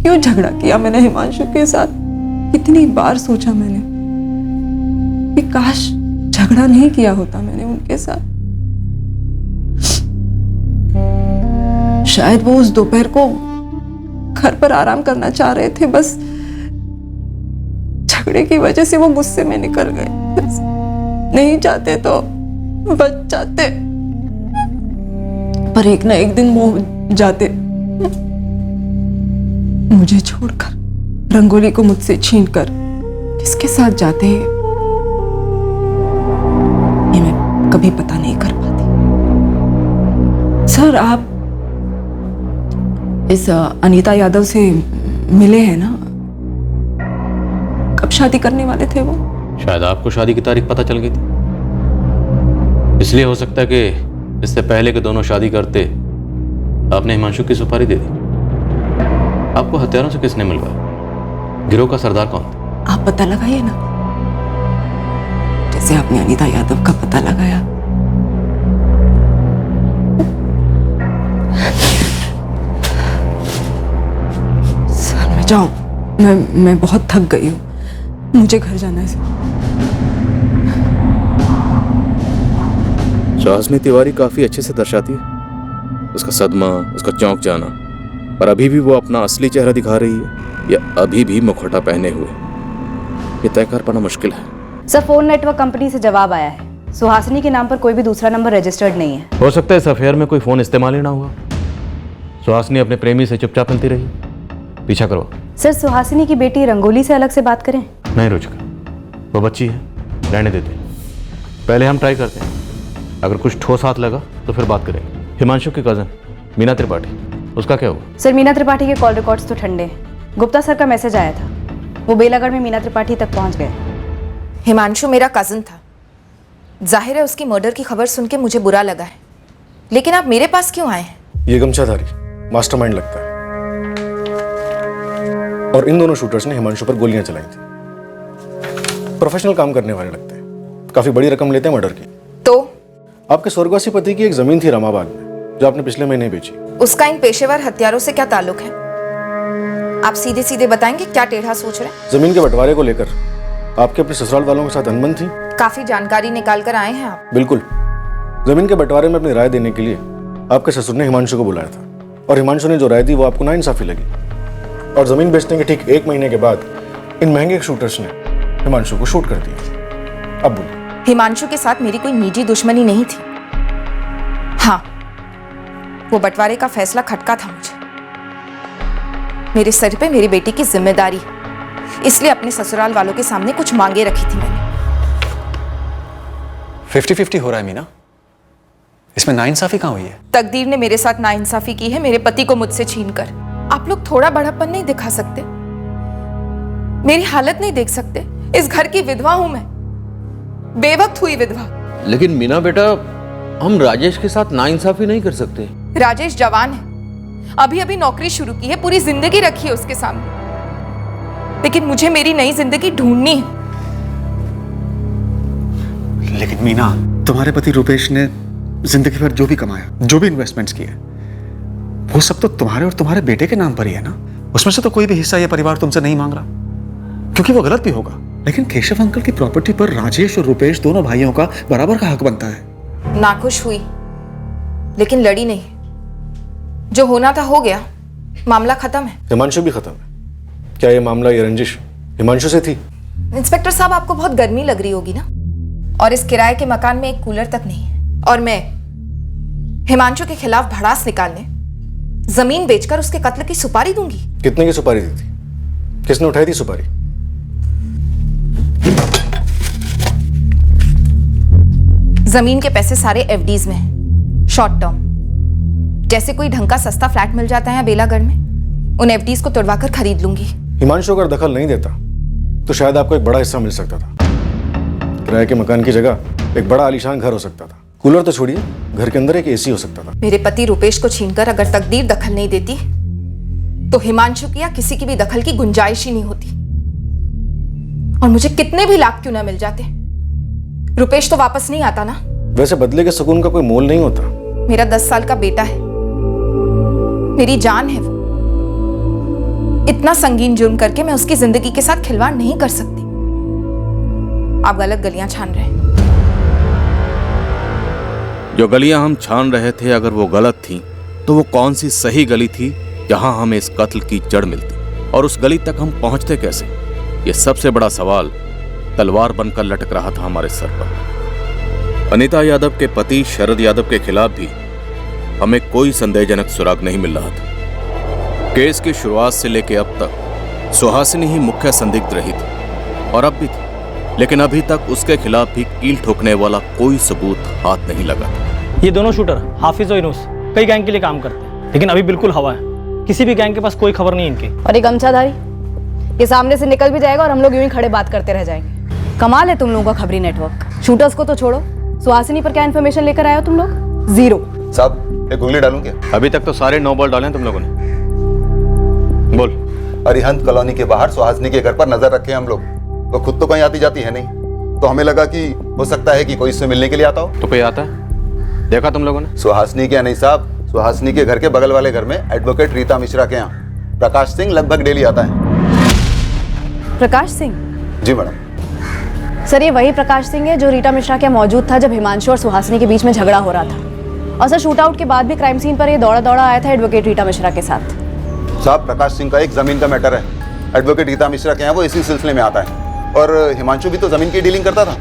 J: क्यों झगड़ा किया मैंने हिमांशु के साथ। कितनी बार सोचा मैंने कि काश झगड़ा नहीं किया होता मैंने उनके साथ। शायद वो उस दोपहर को घर पर आराम करना चाह रहे थे, बस झगड़े की वजह से वो गुस्से में निकल गए। नहीं चाहते तो बच जाते, पर एक ना एक दिन वो जाते मुझे छोड़कर। रंगोली को मुझसे छीनकर किसके साथ जाते हैं ये मैं कभी पता नहीं कर पाती। सर, आप इस अनीता यादव से मिले हैं ना? कब शादी करने वाले थे वो?
G: शायद आपको शादी की तारीख पता चल गई थी, इसलिए हो सकता है कि इससे पहले कि दोनों शादी करते आपने हिमांशु की सुपारी दे दी। आपको हथियारों से किसने मिलवाया? गिरोह का सरदार कौन था?
J: आप पता लगाइए ना, जैसे आपने अनीता यादव का पता लगाया। सर, मैं जाऊं? मैं बहुत थक गई हूँ, मुझे घर जाना है।
G: सुहासिनी तिवारी काफी अच्छे से दर्शाती है उसका सदमा, उसका चौंक जाना, पर अभी भी वो अपना असली चेहरा दिखा रही है या अभी भी मुखौटा पहने हुए, ये तय कर पाना मुश्किल है।
D: सर, फोन नेटवर्क कंपनी से जवाब आया है। सुहासिनी के नाम पर कोई भी दूसरा नंबर रजिस्टर्ड नहीं है।
G: हो सकता है इस अफेयर में कोई फोन इस्तेमाल ही ना हुआ। सुहासिनी अपने प्रेमी से चुपचाप मिलती रही। पीछा करो।
D: सर, सुहासिनी की बेटी रंगोली से अलग से बात करें?
G: नहीं रुचिका, वो बच्ची है, रहने देते। पहले हम ट्राई करते हैं, अगर कुछ ठोस हाथ लगा तो फिर बात करेंगे। हिमांशु की कजन मीना त्रिपाठी, उसका क्या हुआ?
D: सर, मीना त्रिपाठी के कॉल रिकॉर्ड्स तो ठंडे हैं। गुप्ता सर का मैसेज आया था, वो बेलागढ़ में मीना त्रिपाठी तक पहुंच गए।
S: हिमांशु मेरा कजन था, जाहिर है उसकी मर्डर की खबर सुन के मुझे बुरा लगा है, लेकिन आप मेरे पास क्यों आए हैं?
K: ये गमछाधारी मास्टरमाइंड लगता है, और इन दोनों शूटर्स ने हिमांशु पर गोलियां चलाई थी। प्रोफेशनल काम करने वाले लगते हैं, काफी बड़ी रकम लेते हैं मर्डर की।
S: तो
K: आपके स्वर्गवासी पति की एक जमीन थी रामाबाग में, जो आपने पिछले महीने बेची।
S: उसका इन पेशेवर हत्यारों से क्या ताल्लुक है? आप सीधे सीधे बताएंगे क्या टेढ़ा सोच रहे हैं?
K: जमीन के बंटवारे को लेकर आपके अपने ससुराल वालों के साथ अनबन थी?
S: काफी जानकारी निकाल कर आए हैं आप।
K: बिल्कुल, जमीन के बंटवारे में अपनी राय देने के लिए आपके ससुर ने हिमांशु को बुलाया था, और हिमांशु ने जो राय दी वो आपको नाइंसाफी लगी, और जमीन बेचने के ठीक 1 महीने के बाद इन महंगे शूटर्स ने हिमांशु को शूट कर दिया। अब बोलिए।
S: हिमांशु के साथ मेरी कोई निजी दुश्मनी नहीं थी। हाँ, वो बंटवारे का फैसला खटका था मुझे। मेरे सर पे मेरी बेटी की जिम्मेदारी, इसलिए अपने ससुराल वालों के सामने कुछ मांगे रखी थी मैंने।
H: 50-50 हो रहा है मीना, इसमें नाइंसाफी कहाँ हुई है?
S: तकदीर ने मेरे साथ नाइंसाफी की है, मेरे पति को मुझसे छीनकर। आप लोग थोड़ा बड़ापन नहीं दिखा सकते? मेरी हालत नहीं देख सकते? इस घर की विधवा हूं मैं, बेवक्त हुई विधवा।
G: लेकिन मीना बेटा, हम राजेश के साथ नाइंसाफी नहीं कर सकते।
S: राजेश जवान है, अभी अभी नौकरी शुरू की है, पूरी जिंदगी रखी है उसके सामने, लेकिन मुझे मेरी नई जिंदगी ढूंढनी है।
H: लेकिन मीना, तुम्हारे पति रुपेश ने जिंदगी भर जो भी कमाया, जो भी इन्वेस्टमेंट्स किए, वो सब तो तुम्हारे और तुम्हारे बेटे के नाम पर ही है ना। उसमें से तो कोई भी हिस्सा ये परिवार तुमसे नहीं मांग रहा, क्योंकि वो गलत भी होगा। लेकिन केशव अंकल की प्रॉपर्टी पर राजेश और रुपेश दोनों भाइयों का बराबर का हक बनता है।
S: नाखुश हुई, लेकिन लड़ी नहीं। जो होना था हो गया, मामला खत्म है।
K: हिमांशु भी खत्म है। क्या ये मामला, ये रंजिश हिमांशु से थी?
S: इंस्पेक्टर साहब, आपको बहुत गर्मी लग रही होगी ना, और इस किराए के मकान में एक कूलर तक नहीं है, और मैं हिमांशु के खिलाफ भड़ास निकालने जमीन बेचकर उसके कत्ल की सुपारी दूंगी।
K: कितने की सुपारी दी थी? किसने उठाई थी सुपारी?
S: जमीन के पैसे सारे एफडीज में हैं, शॉर्ट टर्म। जैसे कोई ढंग का सस्ता फ्लैट मिल जाता है बेलागढ़ में, उन एफडीज को तुड़वाकर खरीद लूंगी।
K: हिमांशु अगर दखल नहीं देता तो शायद आपको एक बड़ा हिस्सा मिल सकता था। किराए के मकान की जगह एक बड़ा आलीशान घर हो सकता था। कूलर तो छोड़िए, घर के अंदर एक एसी हो सकता था।
S: मेरे पति रुपेश को छीनकर अगर तकदीर दखल नहीं देती तो हिमांशु की या किसी की भी दखल की गुंजाइश ही नहीं होती, और मुझे कितने भी लाख क्यों ना मिल जाते, रुपेश तो वापस नहीं आता ना।
K: वैसे बदले के सुकून का कोई मोल नहीं होता।
S: मेरा 10 साल का बेटा है, मेरी जान है वो। इतना संगीन जुर्म करके मैं उसकी जिंदगी के साथ खिलवाड़ नहीं कर सकती। आप गलत गलियां छान रहे हैं।
G: जो गलियां हम छान रहे थे, अगर वो गलत थी तो वो कौन सी सही गली थी जहां हमें इस कत्ल की जड़ मिलती, और उस गली तक हम पहुंचते कैसे? ये सबसे बड़ा सवाल तलवार बनकर लटक रहा था हमारे सर पर। अनीता यादव के पति शरद यादव के खिलाफ भी हमें कोई संदेहजनक सुराग नहीं मिल रहा था। केस की शुरुआत से लेकर अब तक
T: सुहासिनी ही मुख्य संदिग्ध रही थी और अब भी थी, लेकिन अभी तक उसके खिलाफ भी कील ठोकने वाला कोई सबूत हाथ नहीं लगा था।
M: ये दोनों शूटर हाफिज और यूनुस कई गैंग के लिए काम करते हैं, लेकिन अभी बिल्कुल हवा है। किसी भी गैंग के पास कोई खबर नहीं इनकी।
D: और ये गमछाधारी ये सामने से निकल भी जाएगा और हम लोग यूं ही खड़े बात करते रह जाएंगे। कमाल है तुम लोगों का खबरी नेटवर्क। शूटर्स को तो छोड़ो, सुहासिनी पर क्या इन्फॉर्मेशन लेकर आए हो तुम लोग? जीरो।
L: साहब एक उंगली डालूं क्या?
G: अभी तक तो सारे 9 बॉल डाले हैं तुम लोगों ने। बोल।
L: अरिहंत कॉलोनी के बाहर सुहासिनी के घर पर नजर रखे हम लोग। वो खुद तो कहीं आती जाती है नहीं, तो हमें लगा कि हो सकता है कि कोई इससे मिलने के लिए आता हो।
G: तो कोई आता है? देखा तुम लोगों ने?
L: सुहासिनी के नहीं साहब, सुहासिनी के घर के बगल वाले घर में एडवोकेट रीता मिश्रा के यहाँ प्रकाश सिंह लगभग डेली आता है।
D: प्रकाश सिंह?
L: जी मैडम।
D: सर ये वही प्रकाश सिंह है जो रीटा मिश्रा के मौजूद था जब हिमांशु और सुहासिनी के बीच में झगड़ा हो रहा था। और सर शूट आउट के बाद भी क्राइम सीन पर ये दौड़ा दौड़ा आया था एडवोकेट रीटा मिश्रा के साथ।
L: साहब प्रकाश सिंह का एक जमीन का मैटर है। एडवोकेट रीता मिश्रा के यहाँ वो इसी सिलसिले में आता है। और हिमांशु भी तो जमीन की डीलिंग करता था।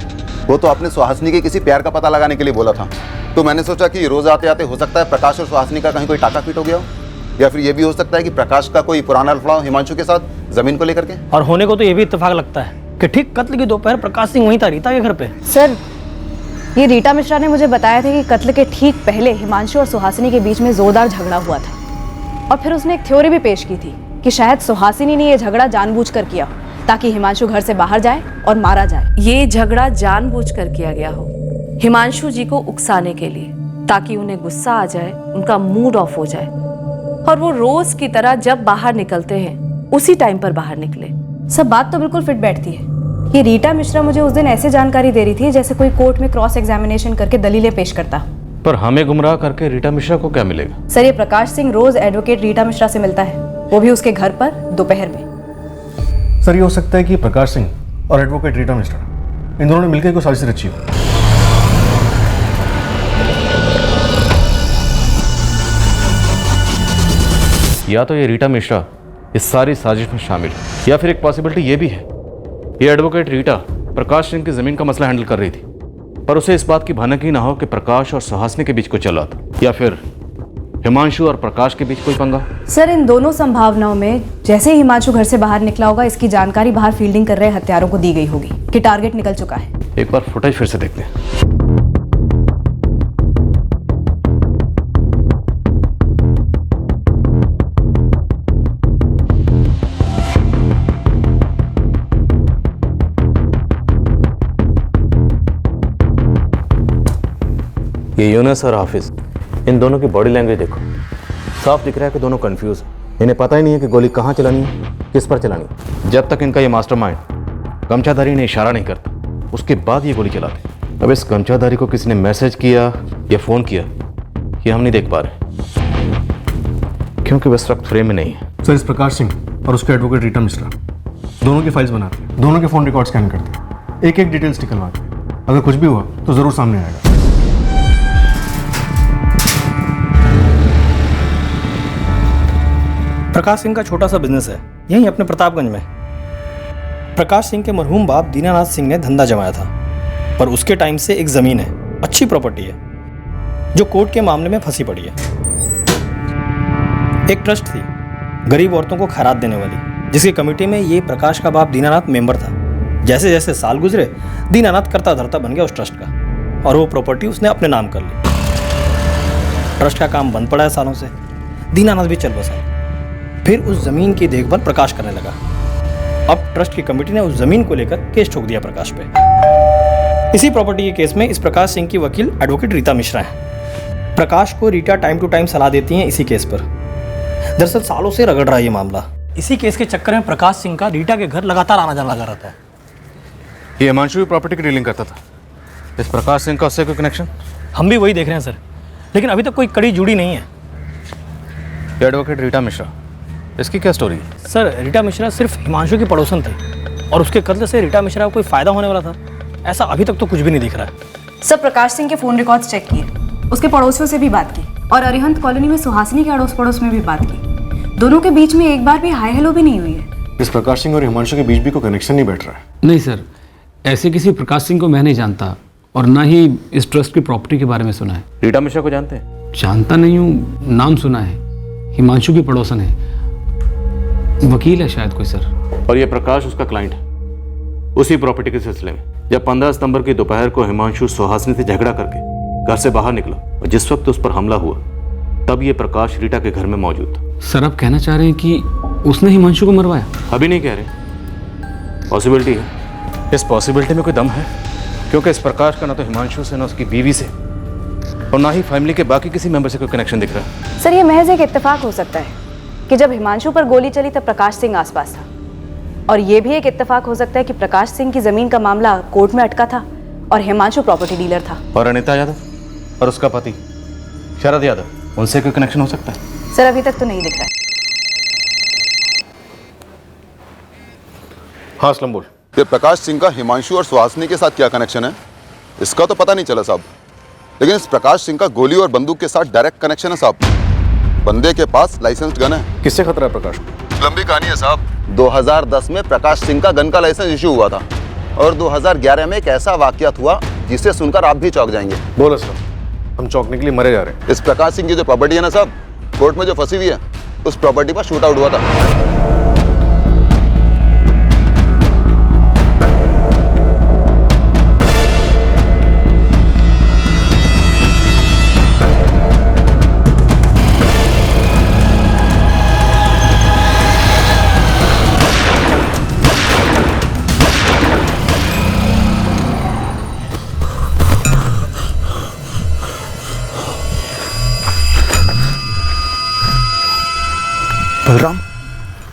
L: वो तो अपने सुहासिनी के किसी प्यार का पता लगाने के लिए बोला था। तो मैंने सोचा कि रोज आते आते हो सकता है प्रकाश और सुहासिनी का कहीं कोई टाका पीट हो गया हो, या फिर ये भी हो सकता है कि प्रकाश का कोई पुराना लफड़ा हो हिमांशु के साथ जमीन को लेकर के।
M: और होने को तो ये भी इत्तेफाक लगता है कि ठीक कत्ल की दोपहर प्रकाश सिंह वहीं था रीता के घर पे।
D: सर ये रीटा मिश्रा ने मुझे बताया था कि कत्ल के ठीक पहले हिमांशु और सुहासिनी के बीच में जोरदार झगड़ा हुआ था। और फिर उसने एक थ्योरी भी पेश की थी कि शायद सुहासिनी ने यह झगड़ा जानबूझकर किया ताकि हिमांशु घर से बाहर जाए और मारा जाए।
Q: ये झगड़ा जानबूझकर किया गया हो हिमांशु जी को उकसाने के लिए, ताकि उन्हें गुस्सा आ जाए, उनका मूड ऑफ हो जाए और वो रोज की तरह जब बाहर निकलते हैं उसी टाइम पर बाहर निकले।
D: सब बात तो बिल्कुल फिट बैठती है। ये रीटा मिश्रा मुझे उस दिन ऐसे जानकारी दे रही थी जैसे कोई कोर्ट में क्रॉस एग्जामिनेशन करके दलीलें पेश करता।
G: पर हमें गुमराह करके रीटा मिश्रा को क्या मिलेगा?
D: सर ये प्रकाश सिंह रोज एडवोकेट रीटा मिश्रा से मिलता है, वो भी उसके घर पर दोपहर में।
K: सर ये हो सकता है कि प्रकाश सिंह और एडवोकेट रीटा मिश्रा इन दोनों ने मिलकर कोई साजिश रची हो।
G: या तो ये रीटा मिश्रा इस सारी साजिश में शामिल है, या फिर एक पॉसिबिलिटी ये भी है ये एडवोकेट रीटा प्रकाश सिंह की जमीन का मसला हैंडल कर रही थी, पर उसे इस बात की भनक ही ना हो कि प्रकाश और सुहासिनी के बीच कुछ चला था, या फिर हिमांशु और प्रकाश के बीच कोई पंगा।
D: सर इन दोनों संभावनाओं में जैसे ही हिमांशु घर से बाहर निकला होगा, इसकी जानकारी बाहर फील्डिंग कर रहे हत्यारों को दी गई होगी कि टारगेट निकल चुका है।
G: एक बार फुटेज फिर से देखते हैं। ये यूनुस और हाफिज, इन दोनों की बॉडी लैंग्वेज देखो, साफ दिख रहा है कि दोनों कंफ्यूज हैं। इन्हें पता ही नहीं है कि गोली कहाँ चलानी है, किस पर चलानी है। जब तक इनका ये मास्टरमाइंड गमछाधारी ने इशारा नहीं करता, उसके बाद ये गोली चलाते। अब इस गमछाधारी को किसी ने मैसेज किया या फ़ोन किया, ये हम नहीं देख पा रहे, क्योंकि वह इस वक्त फ्रेम में नहीं है।
K: सर इस प्रकाश सिंह और उसके एडवोकेट रीटा मिश्रा दोनों की फाइल्स बनाते हैं, दोनों के फ़ोन रिकॉर्ड स्कैन करते हैं, एक एक डिटेल्स निकलवाते हैं। अगर कुछ भी हुआ तो ज़रूर सामने आएगा।
M: प्रकाश सिंह का छोटा सा बिजनेस है यहीं अपने प्रतापगंज में। प्रकाश सिंह के मरहूम बाप दीनानाथ सिंह ने धंधा जमाया था, पर उसके टाइम से एक ज़मीन है, अच्छी प्रॉपर्टी है, जो कोर्ट के मामले में फंसी पड़ी है। एक ट्रस्ट थी गरीब औरतों को खैरात देने वाली, जिसकी कमेटी में ये प्रकाश का बाप दीनानाथ मेंबर था। जैसे जैसे साल गुजरे, दीनानाथ करता धरता बन गया उस ट्रस्ट का, और वो प्रॉपर्टी उसने अपने नाम कर ली। ट्रस्ट का काम बंद पड़ा है सालों से, दीनानाथ भी चल बसा। फिर उस जमीन की देखभाल प्रकाश करने लगा। अब ट्रस्ट की कमेटी ने उस जमीन को लेकर केस ठोक दिया प्रकाश पे। इसी प्रॉपर्टी के केस में इस प्रकाश सिंह की वकील एडवोकेट रीता मिश्रा है। प्रकाश को रीटा टाइम टू टाइम सलाह देती हैं इसी केस पर। दरअसल सालों से रगड़ रहा है ये मामला। इसी केस के चक्कर में प्रकाश सिंह का रीटा के घर लगातार आना जाना लगा रहता है।
G: ये हिमांशु भी प्रॉपर्टी की डीलिंग करता था, इस प्रकाश सिंह का उससे कोई कनेक्शन?
M: हम भी वही देख रहे हैं सर, लेकिन अभी तक कोई कड़ी जुड़ी नहीं है।
G: एडवोकेट रीटा मिश्रा, इसकी क्या स्टोरी है?
M: सर रीटा मिश्रा सिर्फ हिमांशु की पड़ोसन थी, और उसके कत्ल से रीटा मिश्रा को कोई फायदा होने वाला था, ऐसा अभी तक तो कुछ भी नहीं दिख रहा है।
D: सर प्रकाश सिंह के फोन रिकॉर्ड्स चेक किए, उसके पड़ोसियों से भी बात की, और अरिहंत कॉलोनी में सुहासिनी के अड़ोस पड़ोस में भी बात की। दोनों के बीच में एक बार भी हाई हेलो भी नहीं हुई है।
K: इस प्रकाश सिंह और हिमांशु के बीच भी कोई कनेक्शन नहीं बैठ रहा है।
P: नहीं सर, ऐसे किसी प्रकाश सिंह को मैं नहीं जानता, और ना ही इस ट्रस्ट की प्रॉपर्टी के बारे में सुना है।
G: रीटा मिश्रा को जानते हैं?
P: जानता नहीं हूँ, नाम सुना है, हिमांशु की पड़ोसन है। वकील है शायद कोई सर।
G: और ये प्रकाश उसका क्लाइंट है, उसी प्रॉपर्टी के सिलसिले में। जब 15 सितंबर की दोपहर को हिमांशु सुहासिनी से झगड़ा करके घर से बाहर निकला और जिस वक्त उस पर हमला हुआ, तब ये प्रकाश रीटा के घर में मौजूद था।
P: सर आप कहना चाह रहे हैं कि उसने हिमांशु को मरवाया?
G: अभी नहीं कह रहे, पॉसिबिलिटी है। इस पॉसिबिलिटी में कोई दम है, क्योंकि इस प्रकाश का ना तो हिमांशु से, ना उसकी बीवी से, और ना ही फैमिली के बाकी किसी मेंबर से कोई कनेक्शन दिख रहा है।
D: सर, ये महज एक इत्तेफाक हो सकता है कि जब हिमांशु पर गोली चली तब प्रकाश सिंह आसपास था, और ये भी एक इत्तेफाक हो सकता है कि प्रकाश सिंह की जमीन का मामला कोर्ट में अटका था और हिमांशु प्रॉपर्टी डीलर था।
G: और अनिता यादव और उसका पति शरद यादव, उनसे कोई कनेक्शन हो सकता है?
D: सर, अभी तक तो नहीं दिख रहा है।
K: हाँ असलम बोल।
U: फिर प्रकाश सिंह का हिमांशु और सुहासिनी के साथ क्या कनेक्शन है, इसका तो पता नहीं चला साहब। लेकिन इस प्रकाश सिंह का गोली और बंदूक के साथ डायरेक्ट कनेक्शन है साहब। बंदे के पास लाइसेंस्ड गन है।
K: किससे खतरा है प्रकाश को?
U: लंबी कहानी है साहब। 2010 में प्रकाश सिंह का गन का लाइसेंस इशू हुआ था, और 2011 में एक ऐसा वाकयात हुआ जिसे सुनकर आप भी चौंक जाएंगे।
K: बोलो सर, हम चौंकने के लिए मरे जा रहे हैं।
U: इस प्रकाश सिंह की जो प्रॉपर्टी है ना साहब, कोर्ट में जो फंसी हुई है, उस प्रॉपर्टी पर शूट आउट हुआ था।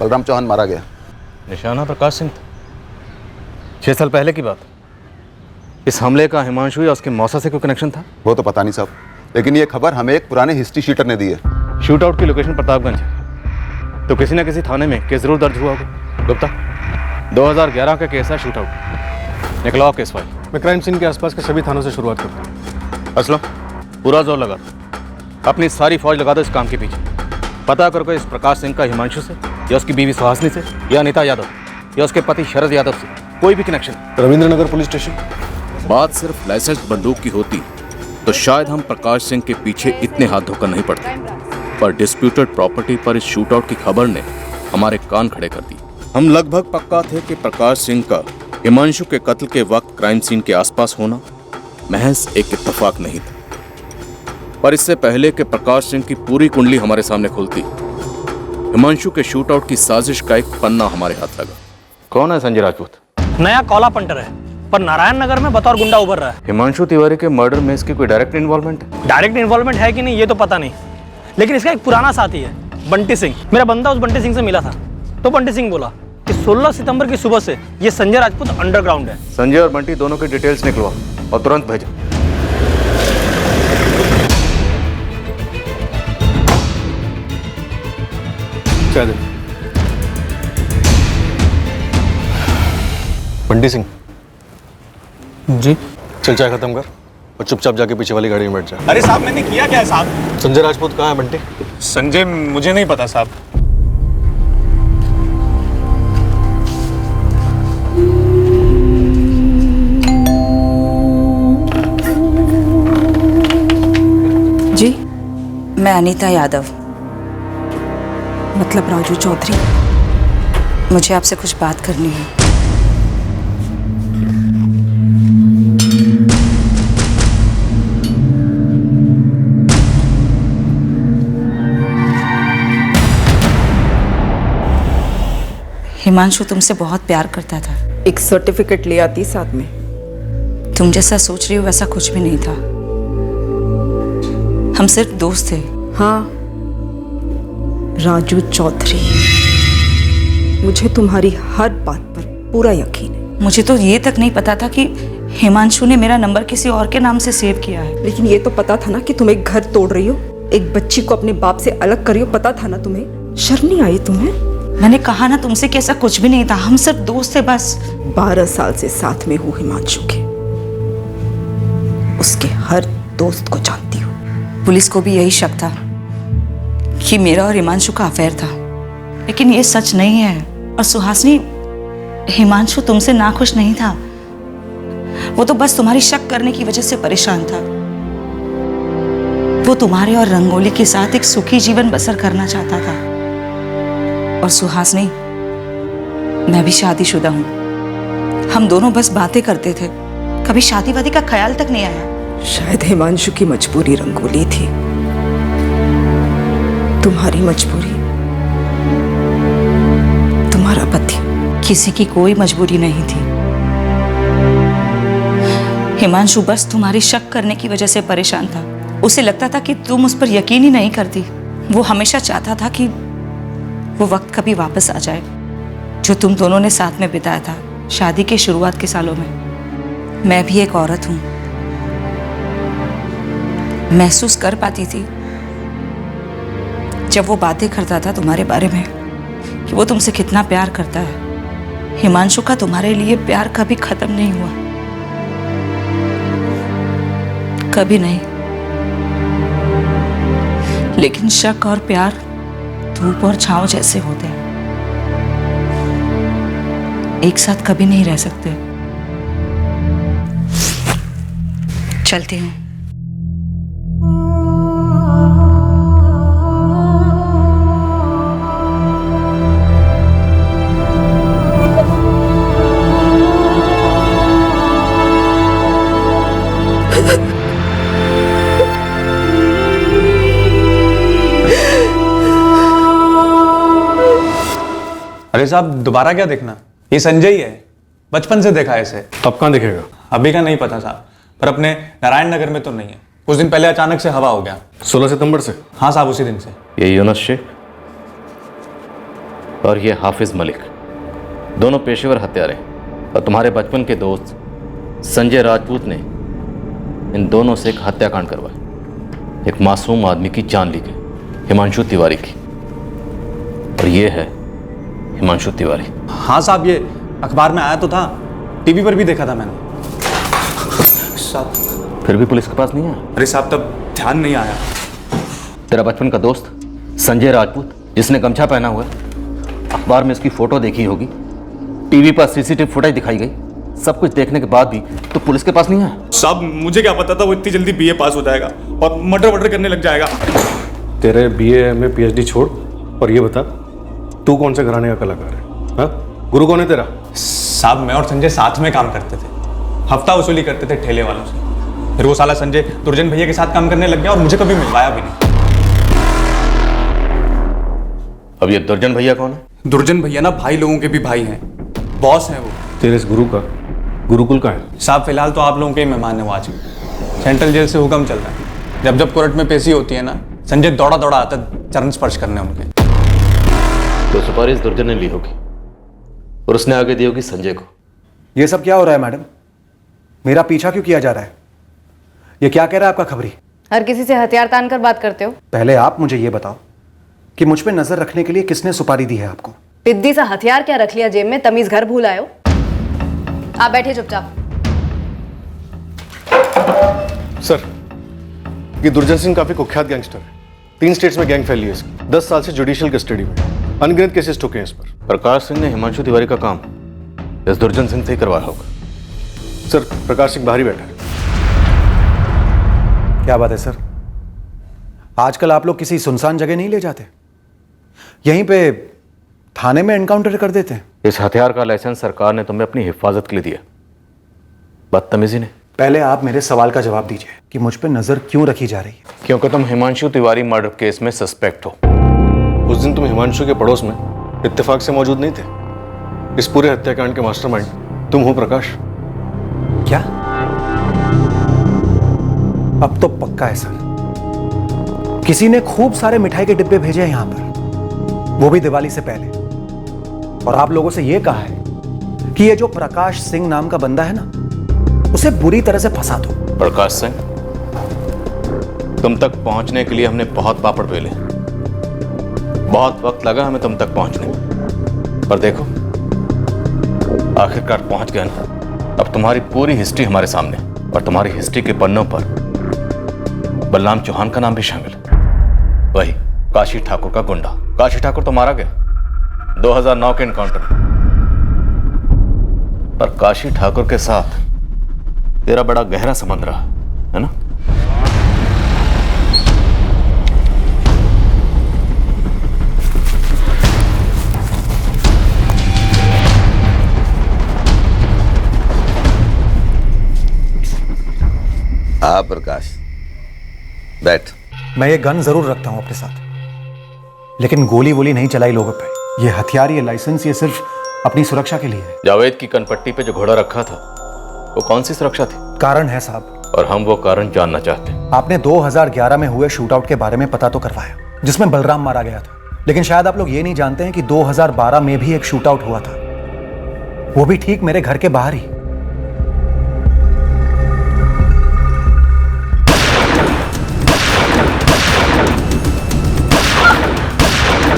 U: बलराम चौहान मारा गया।
G: निशाना प्रकाश सिंह था। 6 साल पहले की बात। इस हमले का हिमांशु या उसके मौसा से कोई कनेक्शन था?
U: वो तो पता नहीं साहब, लेकिन ये खबर हमें एक पुराने हिस्ट्री शीटर ने दी है।
G: शूट आउट की लोकेशन प्रतापगंज है, तो किसी न किसी थाने में केस जरूर दर्ज हुआ होगा। गुप्ता, 2011 का केस है शूट आउट। निकलाओ केस फाइल।
K: मैं क्राइम सीन के आसपास के सभी थानों से शुरुआत करता हूँ।
G: असलम, पूरा जोर लगा दो, अपनी सारी फौज लगा दो इस काम के पीछे। पता करो इस प्रकाश सिंह का हिमांशु से, या उसकी बीवी सुहासिनी से, या अनिता यादव, या उसके पति शरद यादव से कोई भी कनेक्शन।
K: रविंद्रनगर police station.
T: बात सिर्फ लाइसेंस बंदूक की होती तो शायद हम प्रकाश सिंह के पीछे इतने हाथ धोकर नहीं पड़ते, पर डिस्प्यूटेड प्रॉपर्टी पर इस शूट आउट की खबर ने हमारे कान खड़े कर दिए। हम लगभग पक्का थे कि प्रकाश सिंह का हिमांशु के कत्ल के वक्त क्राइम सीन के आसपास होना महज एक इत्तेफाक नहीं था। पर इससे पहले कि प्रकाश सिंह की पूरी कुंडली हमारे सामने खुलती, हिमांशु के शूट आउट की साजिश का एक पन्ना हमारे हाथ लगा।
G: कौन है संजय राजपूत?
M: नया कॉला पंटर है, पर नारायण नगर में बतौर गुंडा उभर रहा है।
G: हिमांशु तिवारी के मर्डर में इसकी कोई डायरेक्ट इन्वॉल्वमेंट है?
M: डायरेक्ट इन्वॉल्वमेंट है कि नहीं ये तो पता नहीं, लेकिन इसका एक पुराना साथी है, बंटी सिंह। मेरा बंदा उस बंटी सिंह से मिला था, तो बंटी सिंह बोला कि 16 सितंबर की सुबह से ये संजय राजपूत अंडरग्राउंड है।
G: संजय और बंटी दोनों की डिटेल्स निकलवाओ और तुरंत भेजो।
K: बंटी सिंह
F: जी,
K: चल चाय खत्म कर और चुपचाप जाके पीछे वाली गाड़ी में बैठ जा।
F: अरे साहब, मैंने किया क्या है साहब?
K: संजय राजपूत कहाँ है बंटी?
F: संजय मुझे नहीं पता साहब।
R: जी, मैं अनीता यादव।
J: मतलब राजू चौधरी?
R: मुझे आपसे कुछ बात करनी है। हिमांशु तुमसे बहुत प्यार करता था।
J: एक सर्टिफिकेट ले आती साथ में।
R: तुम जैसा सोच रही हो वैसा कुछ भी नहीं था। हम सिर्फ दोस्त थे।
J: हाँ, राजू चौधरी, मुझे तुम्हारी हर बात पर पूरा यकीन है।
R: मुझे तो ये तक नहीं पता था कि हिमांशु ने मेरा नंबर किसी और के नाम से सेव किया है।
J: लेकिन ये तो पता था ना कि तुम एक घर तोड़ रही हो, एक बच्ची को अपने बाप से अलग कर रही हो। पता था ना तुम्हें? शर्म नहीं आई तुम्हें?
R: मैंने कहा ना तुमसे कि ऐसा कुछ भी नहीं था, हम सिर्फ दोस्त थे बस।
J: 12 साल से साथ में हूँ हिमांशु के, उसके हर दोस्त को जानती हूँ।
R: पुलिस को भी यही शक था कि मेरा और हिमांशु का अफेयर था, लेकिन ये सच नहीं है। और सुहासिनी, हिमांशु तुमसे नाखुश नहीं था, वो तो बस तुम्हारी शक करने की वजह से परेशान था। वो तुम्हारे और रंगोली के साथ एक सुखी जीवन बसर करना चाहता था। और सुहासनी, मैं भी शादीशुदा हूँ। हम दोनों बस बातें करते थे, कभी शादी वादी का ख्याल तक नहीं आया।
J: शायद हिमांशु की मजबूरी रंगोली थी, तुम्हारी मजबूरी तुम्हारा पति।
R: किसी की कोई मजबूरी नहीं थी। हिमांशु बस तुम्हारी शक करने की वजह से परेशान था। उसे लगता था कि तुम उस पर यकीन ही नहीं करती। वो हमेशा चाहता था कि वो वक्त कभी वापस आ जाए जो तुम दोनों ने साथ में बिताया था शादी के शुरुआत के सालों में। मैं भी एक औरत हूं, महसूस कर पाती थी जब वो बातें करता था तुम्हारे बारे में कि वो तुमसे कितना प्यार करता है। हिमांशु का तुम्हारे लिए प्यार कभी खत्म नहीं हुआ, कभी नहीं। लेकिन शक और प्यार धूप और छांव जैसे होते हैं, एक साथ कभी नहीं रह सकते। चलती हूँ।
H: अरे साहब, दोबारा क्या देखना? ये संजय ही है, बचपन से देखा है इसे।
K: अब कहाँ दिखेगा?
H: अभी का नहीं पता साहब, पर अपने नारायण नगर में तो नहीं है। कुछ दिन पहले अचानक से हवा हो गया।
K: 16 सितंबर से?
H: हाँ साहब, उसी दिन से।
T: ये यूनुस शेख और ये हाफिज मलिक, दोनों पेशेवर हत्यारे और तुम्हारे बचपन के दोस्त संजय राजपूत ने इन दोनों से एक हत्याकांड करवाया। एक मासूम आदमी की जान ली गई, हिमांशु तिवारी की। और ये है हिमांशु तिवारी।
H: हाँ साहब, ये अखबार में आया तो था, टीवी पर भी देखा था मैंने। साहब
T: फिर भी पुलिस के पास नहीं आया?
H: अरे साहब, तब ध्यान नहीं आया।
T: तेरा बचपन का दोस्त संजय राजपूत, जिसने गमछा पहना हुआ है, अखबार में उसकी फोटो देखी होगी, टीवी पर सीसीटीवी फुटेज दिखाई गई, सब कुछ देखने के बाद भी तो पुलिस के पास नहीं आया?
H: साहब, मुझे क्या पता था वो इतनी जल्दी बीए पास हो जाएगा और मर्डर करने लग जाएगा।
K: तेरे बीए में पीएचडी छोड़ और ये बता, तू कौन से घराने का कलाकार है? हाँ? गुरु कौन है तेरा?
H: साहब, मैं और संजय साथ में काम करते थे, हफ्ता वसूली करते थे ठेले वालों से। फिर वो साला संजय दुर्जन भैया के साथ काम करने लग गया और मुझे कभी मिलवाया भी नहीं।
T: अब ये दुर्जन भैया कौन है?
H: दुर्जन भैया ना भाई लोगों के भी भाई हैं, बॉस हैं वो।
K: तेरे इस गुरु का गुरुकुल का है?
H: साहब, फिलहाल तो आप लोगों के ही मेहमान है वो आज। सेंट्रल जेल से हुक्म चल रहा है, जब जब कोर्ट में पेशी होती है ना, संजय दौड़ा दौड़ा आता चरण स्पर्श करने उनके।
T: तो सुपारी दुर्जन ने ली होगी और उसने आगे दी होगी संजय को।
N: ये सब क्या हो रहा है मैडम? मेरा पीछा क्यों किया जा रहा है? ये क्या कह रहा है आपका खबरी?
D: हर किसी से हथियार तान कर बात करते हो।
N: पहले आप मुझे ये बताओ कि मुझ पे नजर रखने के लिए किसने सुपारी दी है आपको?
D: पिद्दी सा हथियार क्या रख लिया जेब में? तमीज घर भूल आए हो। आप बैठिए चुपचाप।
K: सर, ये दुर्जन सिंह काफी कुख्यात गैंगस्टर है। 3 स्टेट्स में गैंग फैली है इसकी। 10 साल से जुडिशियल कस्टडी में, अनगिनत केसेस ठुके हैं इस पर।
T: प्रकाश सिंह ने हिमांशु तिवारी का काम इस दुर्जन सिंह से ही करवाया होगा।
K: सर, प्रकाश सिंह बाहर ही बैठा है।
N: क्या बात है सर? आजकल आप लोग किसी सुनसान जगह नहीं ले जाते, यहीं पे थाने में एनकाउंटर कर देते हैं।
T: इस हथियार का लाइसेंस सरकार ने तुम्हें अपनी हिफाजत के लिए दिया, बदतमीजी ने।
N: पहले आप मेरे सवाल का जवाब दीजिए कि मुझ पे नजर क्यों रखी जा रही है?
T: क्योंकि तुम हिमांशु तिवारी मर्डर केस में सस्पेक्ट हो।
K: उस दिन तुम हिमांशु के पड़ोस में इत्तेफाक से मौजूद नहीं थे। इस पूरे हत्याकांड के मास्टरमाइंड तुम हो प्रकाश।
N: क्या? अब तो पक्का है सर, किसी ने खूब सारे मिठाई के डिब्बे भेजे हैं यहां पर, वो भी दिवाली से पहले। और आप लोगों से यह कहा है कि ये जो प्रकाश सिंह नाम का बंदा है ना, उसे बुरी तरह से फंसा दो।
T: प्रकाश सिंह, तुम तक पहुंचने के लिए हमने बहुत पापड़ बेले, बहुत वक्त लगा हमें तुम तक पहुंचने में, पर देखो आखिरकार पहुंच गए ना। अब तुम्हारी पूरी हिस्ट्री हमारे सामने, और तुम्हारी हिस्ट्री के पन्नों पर बलराम चौहान का नाम भी शामिल है, वही काशी ठाकुर का गुंडा। काशी ठाकुर तो मारा गया 2009 के एनकाउंटर में, पर काशी ठाकुर के साथ तेरा बड़ा गहरा संबंध रहा है ना?
O: हाँ प्रकाश, बैठ।
N: मैं ये गन जरूर रखता हूं अपने साथ, लेकिन गोली वोली नहीं चलाई लोगों पे। ये हथियार, ये लाइसेंस, ये सिर्फ अपनी सुरक्षा के लिए है।
G: जावेद की कनपट्टी पे जो घोड़ा रखा था वो कौन सी सुरक्षा थी?
N: कारण है साहब,
G: और हम वो कारण जानना चाहते हैं।
N: आपने 2011 में हुए शूटआउट के बारे में पता तो करवाया, जिसमें बलराम मारा गया था, लेकिन शायद आप लोग ये नहीं जानते हैं कि 2012 में भी एक शूटआउट हुआ था, वो भी ठीक मेरे घर के बाहर ही।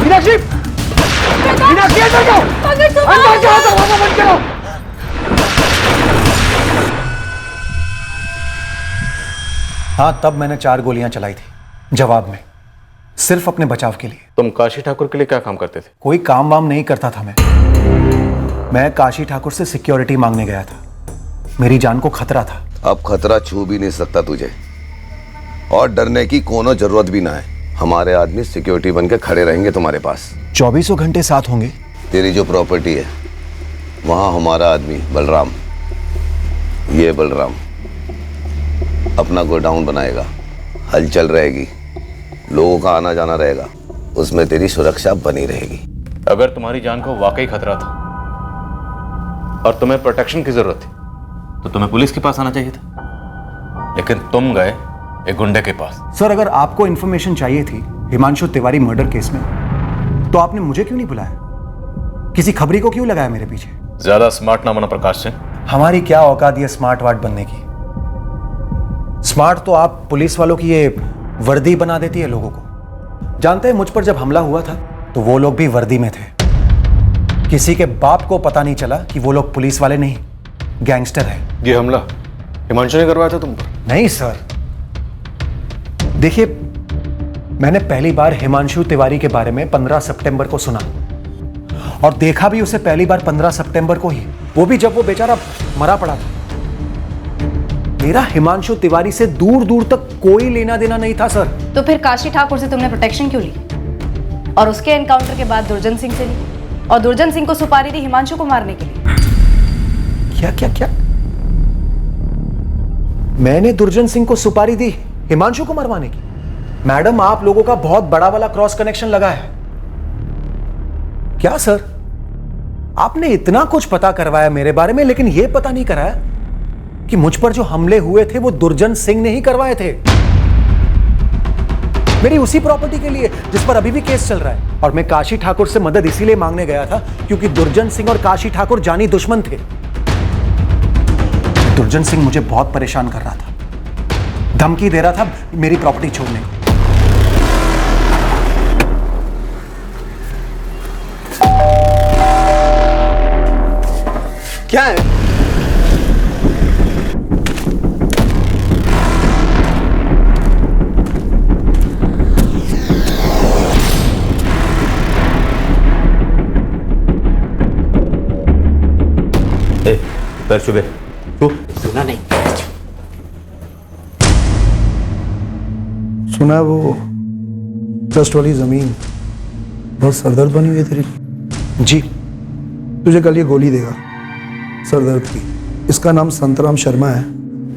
J: मीनाक्षी! मीनाक्षी अंदर जाओ! अंदर जाओ, दरवाजा बंद करो!
N: हाँ, तब मैंने 4 गोलियां चलाई थी जवाब में, सिर्फ अपने बचाव के लिए।
G: तुम काशी ठाकुर के लिए क्या काम करते थे?
N: कोई काम वाम नहीं करता था मैं काशी ठाकुर से सिक्योरिटी मांगने गया था। मेरी जान को खतरा था।
O: अब खतरा छू भी नहीं सकता तुझे, और डरने की कोनो जरूरत भी ना है। हमारे आदमी सिक्योरिटी बन के खड़े रहेंगे तुम्हारे पास।
N: 24 घंटे साथ होंगे।
O: तेरी जो प्रॉपर्टी है वहां हमारा आदमी बलराम, ये बलराम अपना गोडाउन बनाएगा, हलचल रहेगी, लोगों का आना जाना रहेगा, उसमें तेरी सुरक्षा बनी रहेगी।
G: अगर तुम्हारी जान को वाकई खतरा था और तुम्हें प्रोटेक्शन की जरूरत थी तो तुम्हें पुलिस के पास आना चाहिए था, लेकिन तुम गए एक गुंडे के पास।
N: सर, अगर आपको इंफॉर्मेशन चाहिए थी हिमांशु तिवारी मर्डर केस में, तो आपने मुझे क्यों नहीं बुलाया? किसी खबरी को क्यों लगाया मेरे पीछे?
G: ज्यादा स्मार्ट ना बना प्रकाश सिंह।
N: हमारी क्या औकात है स्मार्ट वार्ड बनने की? स्मार्ट तो आप पुलिस वालों की ये वर्दी बना देती है लोगों को। जानते हैं, मुझ पर जब हमला हुआ था तो वो लोग भी वर्दी में थे। किसी के बाप को पता नहीं चला कि वो लोग पुलिस वाले नहीं, गैंगस्टर है।
K: ये हमला हिमांशु ने करवाया था तुम पर?
N: नहीं सर, देखिए, मैंने पहली बार हिमांशु तिवारी के बारे में 15 सितंबर को सुना, और देखा भी उसे पहली बार 15 सितंबर को ही, वो भी जब वो बेचारा मरा पड़ा था। मेरा हिमांशु तिवारी से दूर दूर तक कोई लेना देना नहीं था सर।
D: तो फिर काशी ठाकुर से तुमने प्रोटेक्शन क्यों ली? और उसके एनकाउंटर के बाद दुर्जन सिंह से ली, और दुर्जन सिंह को सुपारी दी हिमांशु को मारने के लिए।
N: क्या क्या क्या? मैंने दुर्जन सिंह को सुपारी दी हिमांशु को मरवाने की? मैडम, आप लोगों का बहुत बड़ा वाला क्रॉस कनेक्शन लगा है। क्या सर, आपने इतना कुछ पता करवाया मेरे बारे में, लेकिन यह पता नहीं कराया कि मुझ पर जो हमले हुए थे वो दुर्जन सिंह ने ही करवाए थे, मेरी उसी प्रॉपर्टी के लिए जिस पर अभी भी केस चल रहा है। और मैं काशी ठाकुर से मदद इसीलिए मांगने गया था क्योंकि दुर्जन सिंह और काशी ठाकुर जानी दुश्मन थे। दुर्जन सिंह मुझे बहुत परेशान कर रहा था, धमकी दे रहा था मेरी प्रॉपर्टी छोड़ने को। क्या है?
G: पैर छुबे
V: सुना नहीं।
C: सुना है वो ट्रस्ट वाली जमीन बहुत सरदर्द बनी हुई है तेरी।
N: जी,
C: तुझे कल ये गोली देगा सरदर्द की। इसका नाम संतराम शर्मा है।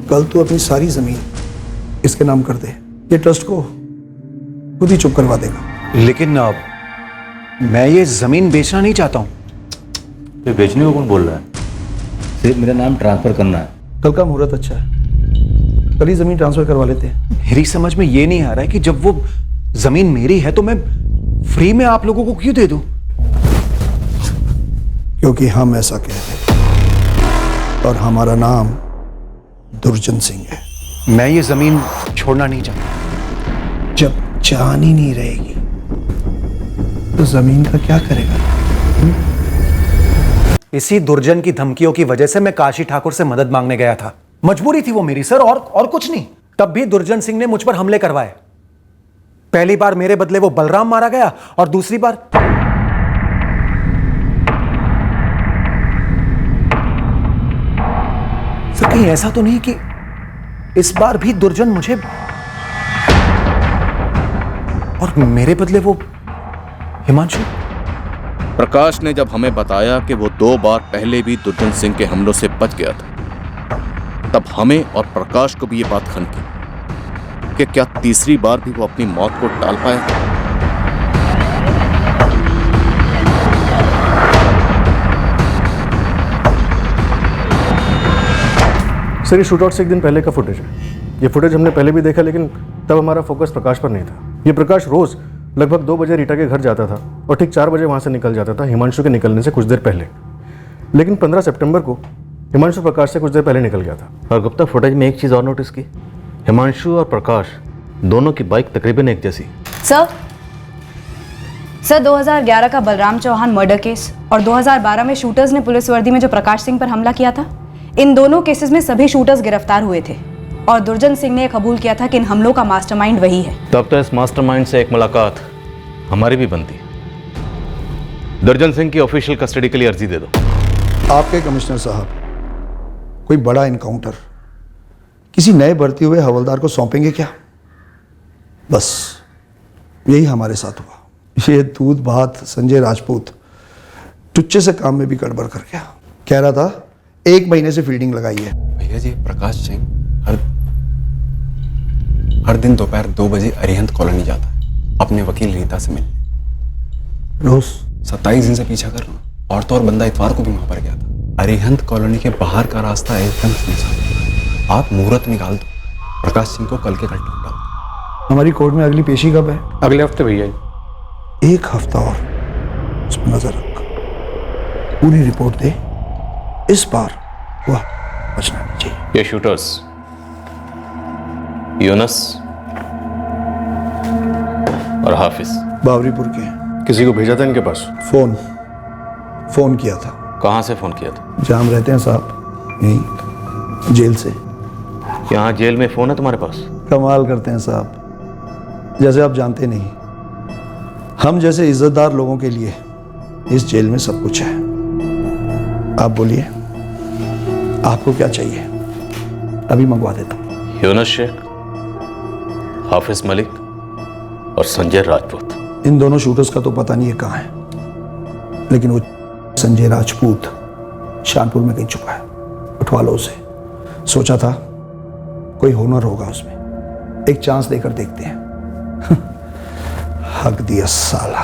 C: कल तू अपनी सारी जमीन इसके नाम कर दे, ये ट्रस्ट को खुद ही चुप करवा देगा।
N: लेकिन मैं ये जमीन बेचना नहीं चाहता हूं।
V: तो बेचने को कौन बोल रहा है? सिर्फ मेरा नाम ट्रांसफर करना है।
C: कल का मुहूर्त अच्छा है, कल ही जमीन ट्रांसफर करवा लेते हैं।
N: मेरी समझ में ये नहीं आ रहा है कि जब वो जमीन मेरी है तो मैं फ्री में आप लोगों को क्यों दे दूं?
C: क्योंकि हम ऐसा कहते हैं और हमारा नाम दुर्जन सिंह है।
N: मैं ये जमीन छोड़ना नहीं चाहता।
C: जब जान ही नहीं रहेगी तो जमीन का क्या करेगा?
N: इसी दुर्जन की धमकियों की वजह से मैं काशी ठाकुर से मदद मांगने गया था। मजबूरी थी वो मेरी सर, और कुछ नहीं। तब भी दुर्जन सिंह ने मुझ पर हमले करवाए। पहली बार मेरे बदले वो बलराम मारा गया, और दूसरी बार सर कहीं ऐसा तो नहीं कि इस बार भी दुर्जन मुझे, और मेरे बदले वो हिमांशु?
T: प्रकाश ने जब हमें बताया कि वो 2 बार पहले भी दुर्जन सिंह के हमलों से बच गया था, तब हमें और प्रकाश को भी ये बात खनकी कि क्या तीसरी बार भी वो अपनी मौत को टाल पाया।
K: सर ये शूट आउट से एक दिन पहले का फुटेज है। ये फुटेज हमने पहले भी देखा, लेकिन तब हमारा फोकस प्रकाश पर नहीं था। ये प्रकाश रोज लगभग 2 बजे रीटा के घर जाता था और ठीक 4 बजे वहाँ से निकल जाता था, हिमांशु के निकलने से कुछ देर पहले। लेकिन 15 सितंबर को हिमांशु प्रकाश से कुछ देर पहले निकल गया था।
G: और गुप्ता, फुटेज में एक चीज़ और नोटिस की, हिमांशु और प्रकाश दोनों की बाइक तकरीबन एक जैसी।
D: सर 2011 का बलराम चौहान मर्डर केस और 2012 में शूटर्स ने पुलिस वर्दी में जो प्रकाश सिंह पर हमला किया था, इन दोनों केसेस में सभी शूटर्स गिरफ्तार हुए थे और दुर्जन सिंह ने कबूल किया था कि इन हमलों का मास्टरमाइंड वही है।
G: तब तो इस मास्टरमाइंड से एक मुलाकात हमारी भी बनती। दुर्जन सिंह की ऑफिशियल कस्टडी के लिए अर्जी दे दो।
C: आपके कमिश्नर साहब कोई बड़ा इनकाउंटर किसी नए भर्ती हुए हवलदार को सौंपेंगे क्या? बस यही हमारे साथ हुआ। ये दूध भात संजय राजपूत टुच्चे से काम में भी गड़बड़ कर गया। कह रहा था 1 महीने से फील्डिंग लगाई है।
H: भैया जी, प्रकाश सिंह हर दिन दोपहर 2 बजे अरिहंत कॉलोनी जाता है अपने वकील रीता से मिलने।
C: रोज
H: 27 दिन से पीछा कर रहा हूँ। और तो और बंदा इतवार को भी वहां पर गया था। अरिहंत कॉलोनी के बाहर का रास्ता एकदम सुनसान। आप मुहूर्त निकाल दो, प्रकाश सिंह को कल के कल ढूंढ लो।
C: हमारी कोर्ट में अगली पेशी कब है?
K: अगले हफ्ते भैया।
C: 1 हफ्ता और उस पर नजर रख, पूरी रिपोर्ट दे। इस बार वह बचना नहीं चाहिए।
G: ये शूटर्स यूनस और हाफिज
C: बावरीपुर के।
K: किसी को भेजा था इनके पास?
C: फोन किया था।
G: कहां से फोन किया था?
C: जहां हम रहते हैं साहब, यहीं जेल से।
G: यहाँ जेल में फोन है तुम्हारे पास?
C: कमाल करते हैं साहब, जैसे आप जानते नहीं। हम जैसे इज्जतदार लोगों के लिए इस जेल में सब कुछ है। आप बोलिए, आपको क्या चाहिए? अभी मंगवा देता हूं।
G: यूनस शेख, हाफिज मलिक और संजय राजपूत।
C: इन दोनों शूटर्स का तो पता नहीं है कहाँ है, लेकिन वो संजय राजपूत शानपुर में कहीं छुपा है। उठवा लो उसे। सोचा था कोई हुनर होगा उसमें, एक चांस देकर देखते हैं। हक दिया साला।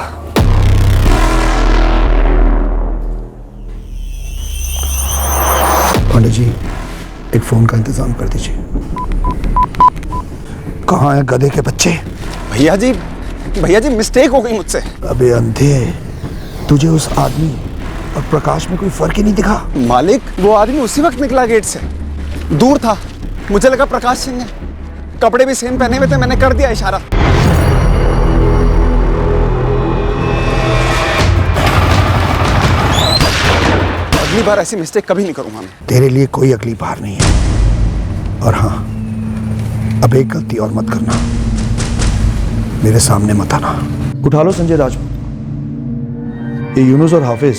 C: पंडित जी, एक फोन का इंतजाम कर दीजिए। कहाँ है गधे के बच्चे?
H: भैया जी मिस्टेक हो गई मुझसे।
C: अबे अंधे, तुझे उस आदमी और प्रकाश में कोई फर्क ही नहीं दिखा?
H: मालिक, वो आदमी उसी वक्त निकला गेट से। दूर था, मुझे लगा प्रकाश सिंह है। कपड़े भी सेम पहने हुए थे, मैंने कर दिया इशारा। अगली बार ऐसी मिस्टेक कभी नहीं करूंगा मैं।
C: तेरे लिए कोई अगली बार नहीं है। और हाँ, अब एक गलती और मत करना, मेरे सामने मत आना। उठा लो संजय राजपूत। ये यूनुस और हाफिज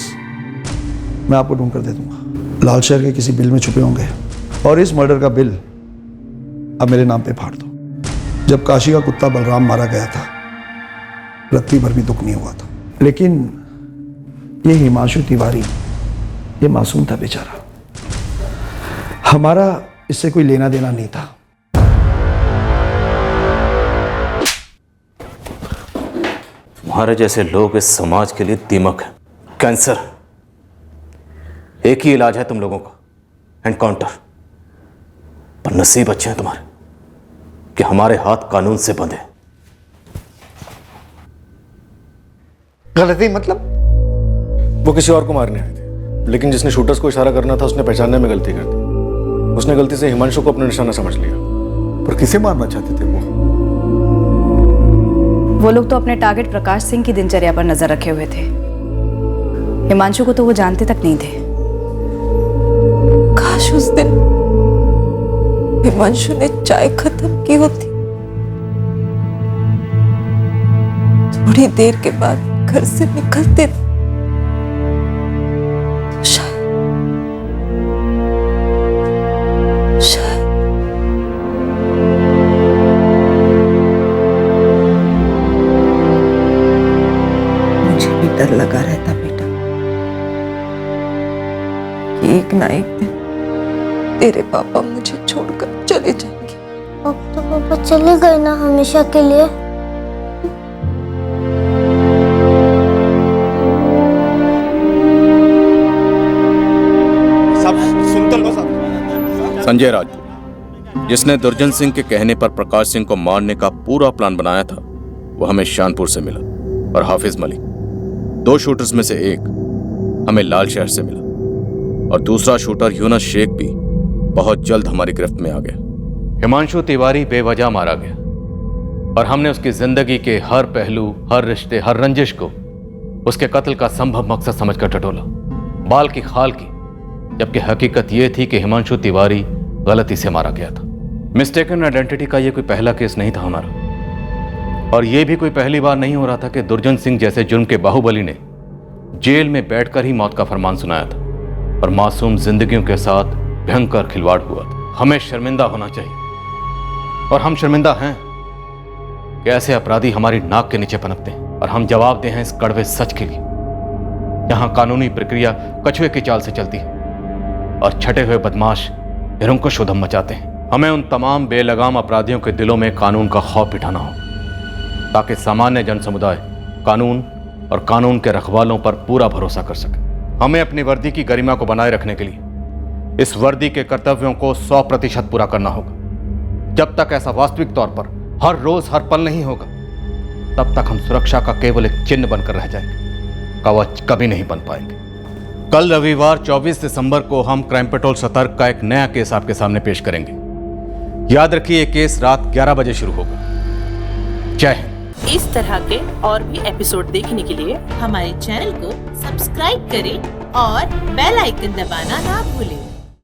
C: मैं आपको ढूंढ कर दे दूंगा। लाल शहर के किसी बिल में छुपे होंगे और इस मर्डर का बिल अब मेरे नाम पे फाड़ दो। जब काशी का कुत्ता बलराम मारा गया था, रत्ती भर भी दुख नहीं हुआ था, लेकिन ये हिमांशु तिवारी, ये मासूम था बेचारा। हमारा इससे कोई लेना देना नहीं था।
G: तुम्हारे जैसे लोग इस समाज के लिए दीमक है, कैंसर। एक ही इलाज है तुम लोगों का, एनकाउंटर। पर नसीब अच्छे हैं तुम्हारे कि हमारे हाथ कानून से बंधे।
H: गलती मतलब?
K: वो किसी और को मारने आए थे, लेकिन जिसने शूटर्स को इशारा करना था उसने पहचानने में गलती कर दी। उसने गलती से हिमांशु को अपना निशाना समझ लिया।
H: पर किसे मारना चाहते थे
D: वो लोग तो अपने टारगेट प्रकाश सिंह की दिनचर्या पर नजर रखे हुए थे। हिमांशु को तो वो जानते तक नहीं थे।
J: काश उस दिन हिमांशु ने चाय खत्म की होती। थोड़ी देर के बाद घर से निकलते तो शायद मुझे भी डर लगा रहता बेटा कि एक ना एक दिन तेरे पापा मुझे छोड़कर चले जाएंगे।
A: अब तो पापा चले गए ना हमेशा के लिए।
T: संजय राज, जिसने दुर्जन सिंह के कहने पर प्रकाश सिंह को मारने का पूरा प्लान बनाया था, वो हमें शानपुर से मिला। और हाफिज मलिक, 2 शूटर्स में से एक हमें लाल शहर से मिला और दूसरा शूटर यूनस शेख भी बहुत जल्द हमारी गिरफ्त में आ गया।
G: हिमांशु तिवारी बेवजह मारा गया और हमने उसकी जिंदगी के हर पहलू, हर रिश्ते, हर रंजिश को उसके कत्ल का संभव मकसद समझकर टटोला, बाल की खाल की, जबकि हकीकत यह थी कि हिमांशु तिवारी गलती से मारा गया था। मिस्टेकन आइडेंटिटी का यह कोई पहला केस नहीं था हमारा, और यह भी कोई पहली बार नहीं हो रहा था कि दुर्जन सिंह जैसे जुर्म के बाहुबली ने जेल में बैठकर ही मौत का फरमान सुनाया था और मासूम जिंदगियों के साथ भयंकर खिलवाड़ हुआ था। हमें शर्मिंदा होना चाहिए और हम शर्मिंदा हैं कि ऐसे अपराधी हमारी नाक के नीचे पनपते हैं और हम जवाबदेह हैं इस कड़वे सच के लिए। यहां कानूनी प्रक्रिया कछुए की चाल से चलती है और छटे हुए बदमाश निरंकुश उधम मचाते हैं। हमें उन तमाम बेलगाम अपराधियों के दिलों में कानून का खौफ बिठाना हो ताकि सामान्य जन समुदाय कानून और कानून के रखवालों पर पूरा भरोसा कर सके। हमें अपनी वर्दी की गरिमा को बनाए रखने के लिए इस वर्दी के कर्तव्यों को 100% पूरा करना होगा। जब तक ऐसा वास्तविक तौर पर हर रोज हर पल नहीं होगा, तब तक हम सुरक्षा का केवल एक चिन्ह बनकर रह जाएंगे, कवच कभी नहीं बन पाएंगे। कल रविवार 24 दिसंबर को हम क्राइम पेट्रोल सतर्क का एक नया केस आपके सामने पेश करेंगे। याद रखिए, ये केस रात 11 बजे शुरू होगा। जय हिंद।
I: इस तरह के और भी एपिसोड देखने के लिए हमारे चैनल को सब्सक्राइब करें और बेल आइकन दबाना ना भूलें।